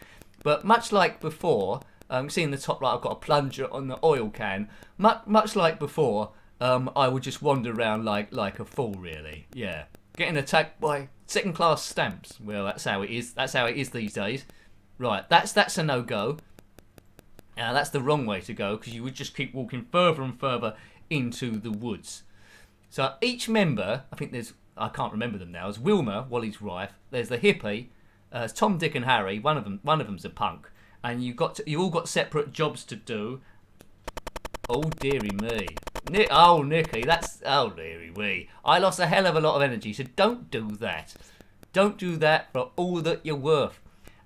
But much like before, see in the top right, I've got a plunger on the oil can. Much like before, I would just wander around like a fool, really. Yeah. Getting attacked by second-class stamps. Well, that's how it is. That's how it is these days. Right, that's a no-go. That's the wrong way to go, because you would just keep walking further and further into the woods. So each member, I can't remember them now. There's Wilma, Wally's wife. There's the hippie. There's Tom, Dick, and Harry. One of them's a punk, and you all got separate jobs to do. Oh dearie me, Nicky, dearie wee. I lost a hell of a lot of energy, so don't do that. Don't do that for all that you're worth.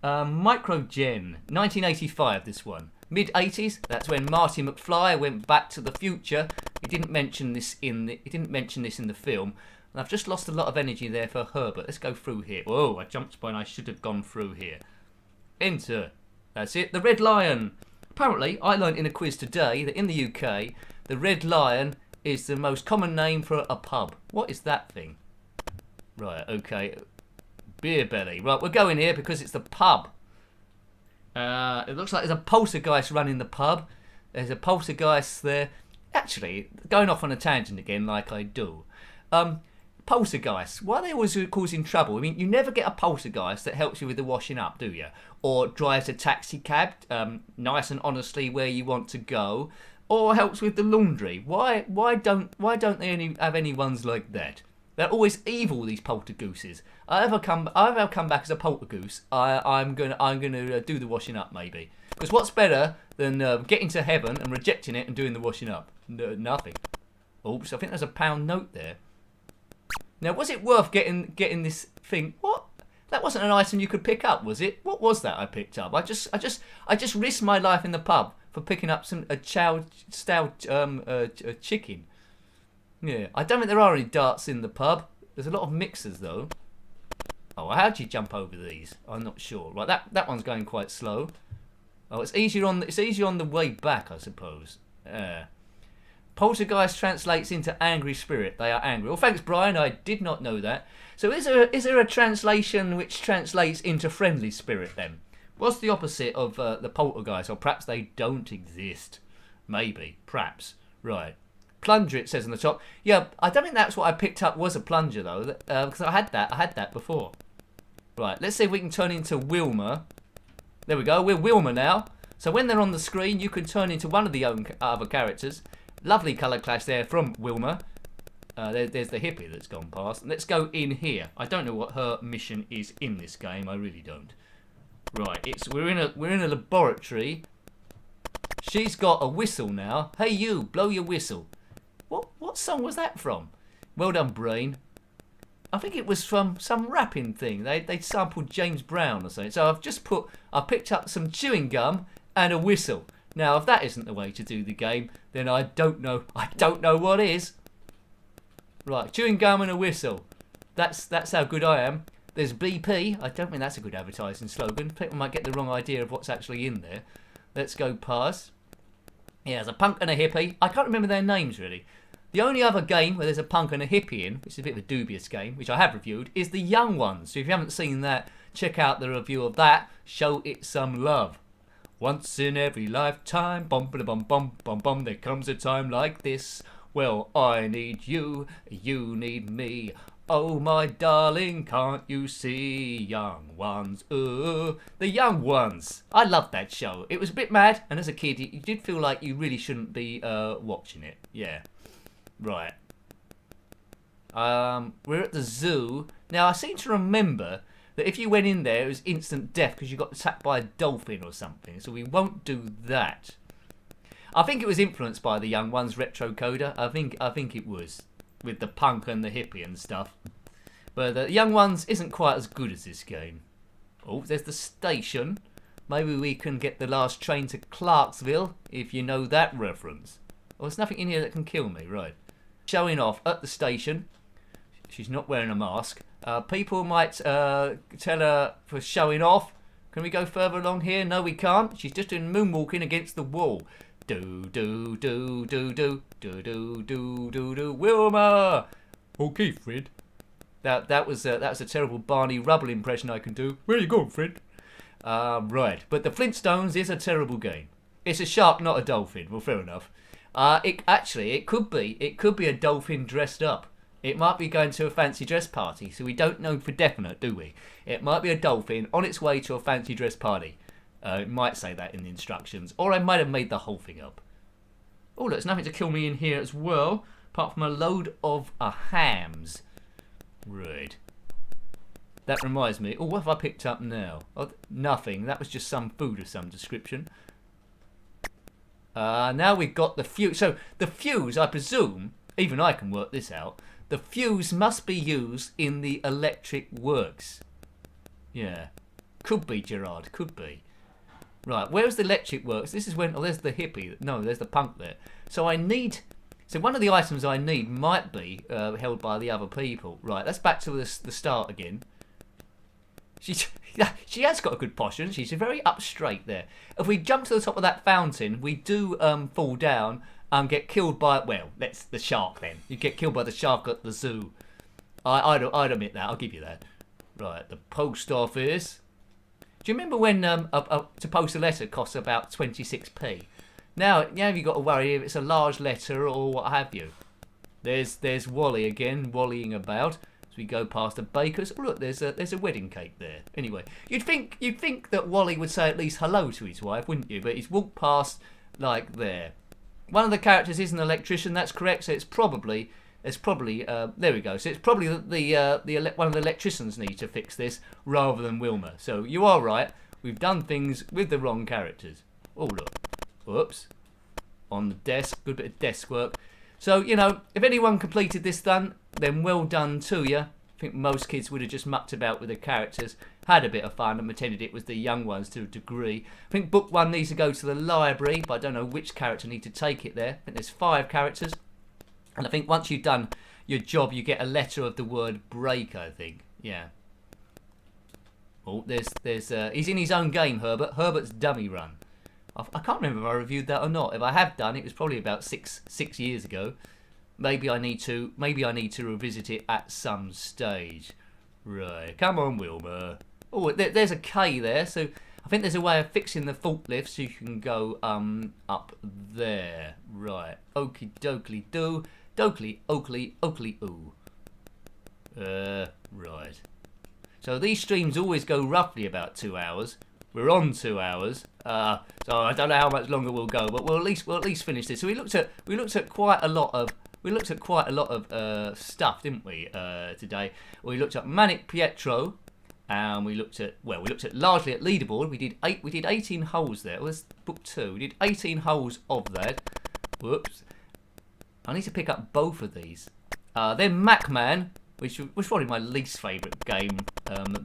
Microgen, 1985. This one. Mid-80s, that's when Marty McFly went back to the future. He didn't mention this in the film. And I've just lost a lot of energy there for Herbert. Let's go through here. Whoa, I jumped when I should have gone through here. Enter. That's it. The Red Lion. Apparently, I learned in a quiz today that in the UK, the Red Lion is the most common name for a pub. What is that thing? Right, okay. Beer belly. Right, we're going here because it's the pub. It looks like there's a poltergeist running the pub. There's a poltergeist there. Actually, going off on a tangent again, like I do. Poltergeists, why are they always causing trouble? I mean, you never get a poltergeist that helps you with the washing up, do you? Or drives a taxi cab, nice and honestly where you want to go, or helps with the laundry. Why don't they have any ones like that? They're always evil, these poltergooses. If I come back as a poltergoose, I'm gonna do the washing up maybe. Because what's better than getting to heaven and rejecting it and doing the washing up? Nothing. Oops, I think there's a £1 note there. Now, was it worth getting this thing? What? That wasn't an item you could pick up, was it? What was that I picked up? I just risked my life in the pub for picking up a chicken. Yeah, I don't think there are any darts in the pub. There's a lot of mixers though. Oh, how do you jump over these? I'm not sure. Right, that one's going quite slow. Oh, it's easier on the way back, I suppose. Poltergeist translates into angry spirit. They are angry. Well, thanks, Brian. I did not know that. So is there a translation which translates into friendly spirit then? What's the opposite of the poltergeist? Or perhaps they don't exist. Maybe. Perhaps. Right. Plunger, it says on the top. Yeah, I don't think that's what I picked up was a plunger though, because I had that before. Right, let's see if we can turn into Wilma. There we go, we're Wilma now. So when they're on the screen, you can turn into one of the other characters. Lovely colour clash there from Wilma. There's the hippie that's gone past. Let's go in here. I don't know what her mission is in this game, I really don't. Right, we're in a laboratory. She's got a whistle now. Hey you, blow your whistle. What song was that from? Well done, brain. I think it was from some rapping thing. They sampled James Brown or something. So I picked up some chewing gum and a whistle. Now, if that isn't the way to do the game, then I don't know what is. Right, chewing gum and a whistle. That's how good I am. There's BP. I don't think that's a good advertising slogan. People might get the wrong idea of what's actually in there. Let's go past. Yeah, there's a punk and a hippie. I can't remember their names, really. The only other game where there's a punk and a hippie in, which is a bit of a dubious game, which I have reviewed, is The Young Ones. So if you haven't seen that, check out the review of that. Show it some love. Once in every lifetime, bum ba bum bum bum bum, there comes a time like this. Well, I need you, you need me. Oh, my darling, can't you see? Young Ones, The Young Ones. I loved that show. It was a bit mad, and as a kid, you did feel like you really shouldn't be watching it. Yeah. Right. We're at the zoo. Now, I seem to remember that if you went in there, it was instant death because you got attacked by a dolphin or something. So we won't do that. I think it was influenced by the Young Ones retro coder. I think it was, with the punk and the hippie and stuff. But the Young Ones isn't quite as good as this game. Oh, there's the station. Maybe we can get the last train to Clarksville, if you know that reference. Oh, there's nothing in here that can kill me, right. Showing off at the station. She's not wearing a mask. People might tell her for showing off. Can we go further along here? No, we can't. She's just doing moonwalking against the wall. Do do do do do do do do do do. Wilma. Okay, Fred. That was a terrible Barney Rubble impression I can do. Where are you going, Fred? Right, but the Flintstones is a terrible game. It's a shark, not a dolphin. Well, fair enough. It could be a dolphin dressed up. It might be going to a fancy dress party, so we don't know for definite, do we? It might be a dolphin on its way to a fancy dress party. It might say that in the instructions, or I might have made the whole thing up. Oh, look, there's nothing to kill me in here as well, apart from a load of hams. Right. That reminds me. Oh, what have I picked up now? Oh, nothing. That was just some food of some description. Now we've got the fuse. So the fuse, I presume, even I can work this out. The fuse must be used in the electric works. Yeah. Could be, Gerard. Could be. Right, where's the electric works? This is when... Oh, there's the hippie. No, there's the punk there. So I need... So one of the items I need might be held by the other people. Right, that's back to the start again. She has got a good posture. She's very up straight there. If we jump to the top of that fountain, we do fall down and get killed by... Well, that's the shark then. You get killed by the shark at the zoo. I'd admit that. I'll give you that. Right, the post office... Do you remember when to post a letter costs about 26p? Now you've got to worry if it's a large letter or what have you. There's Wally again, wallying about. As we go past the baker's. Oh, look, there's a wedding cake there. Anyway, you'd think that Wally would say at least hello to his wife, wouldn't you? But he's walked past like there. One of the characters is an electrician. That's correct. So it's probably there we go. So it's probably one of the electricians need to fix this rather than Wilma. So you are right. We've done things with the wrong characters. Oh look, whoops, on the desk. Good bit of desk work. So if anyone completed this then well done to you. I think most kids would have just mucked about with the characters, had a bit of fun and pretended it was the young ones to a degree. I think book 1 needs to go to the library, but I don't know which character need to take it there. I think there's 5 characters. And I think once you've done your job, you get a letter of the word break, I think. Yeah. Oh, there's he's in his own game, Herbert. Herbert's Dummy Run. I can't remember if I reviewed that or not. If I have done, it was probably about six years ago. Maybe I need to revisit it at some stage. Right. Come on, Wilma. Oh, there's a K there, so I think there's a way of fixing the forklift so you can go up there. Right. Okie dokie do. Dokley, Oakley, Oakley, ooh. Right. So these streams always go roughly about 2 hours. We're on 2 hours. So I don't know how much longer we'll go, but we'll at least finish this. So we looked at quite a lot of stuff, didn't we? Today we looked at Manic Pietro, and we looked at largely at leaderboard. We did 18 holes there. Well, that's book 2. We did 18 holes of that. Whoops. I need to pick up both of these. Then Macman, which was probably my least favourite game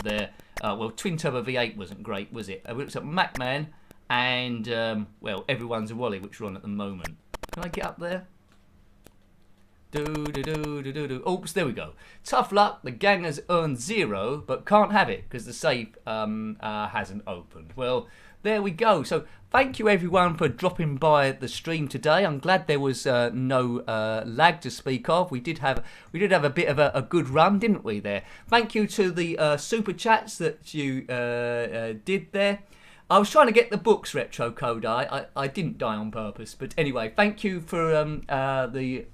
there. Well, Twin Turbo V8 wasn't great, was it? We looked at Macman and, well, Everyone's a Wally, which we're on at the moment. Can I get up there? Oops, there we go. Tough luck, the gang has earned 0, but can't have it because the safe hasn't opened. Well, there we go. So thank you everyone for dropping by the stream today. I'm glad there was no lag to speak of. We did have a bit of a good run, didn't we there? Thank you to the super chats that you did there. I was trying to get the books, Retro Code. I didn't die on purpose, but anyway, thank you for the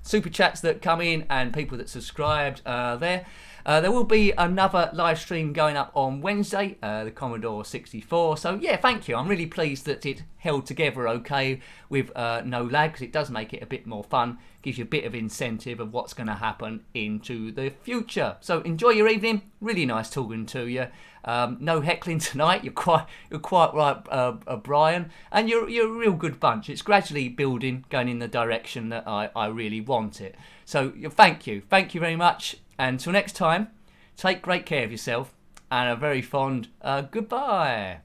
super chats that come in and people that subscribed there. There will be another live stream going up on Wednesday, the Commodore 64. So yeah, thank you. I'm really pleased that it held together okay with no lag, because it does make it a bit more fun. Gives you a bit of incentive of what's going to happen into the future. So enjoy your evening. Really nice talking to you. No heckling tonight. You're quite right, Brian, and you're a real good bunch. It's gradually building, going in the direction that I really want it. So thank you very much. And until next time, take great care of yourself and a very fond goodbye.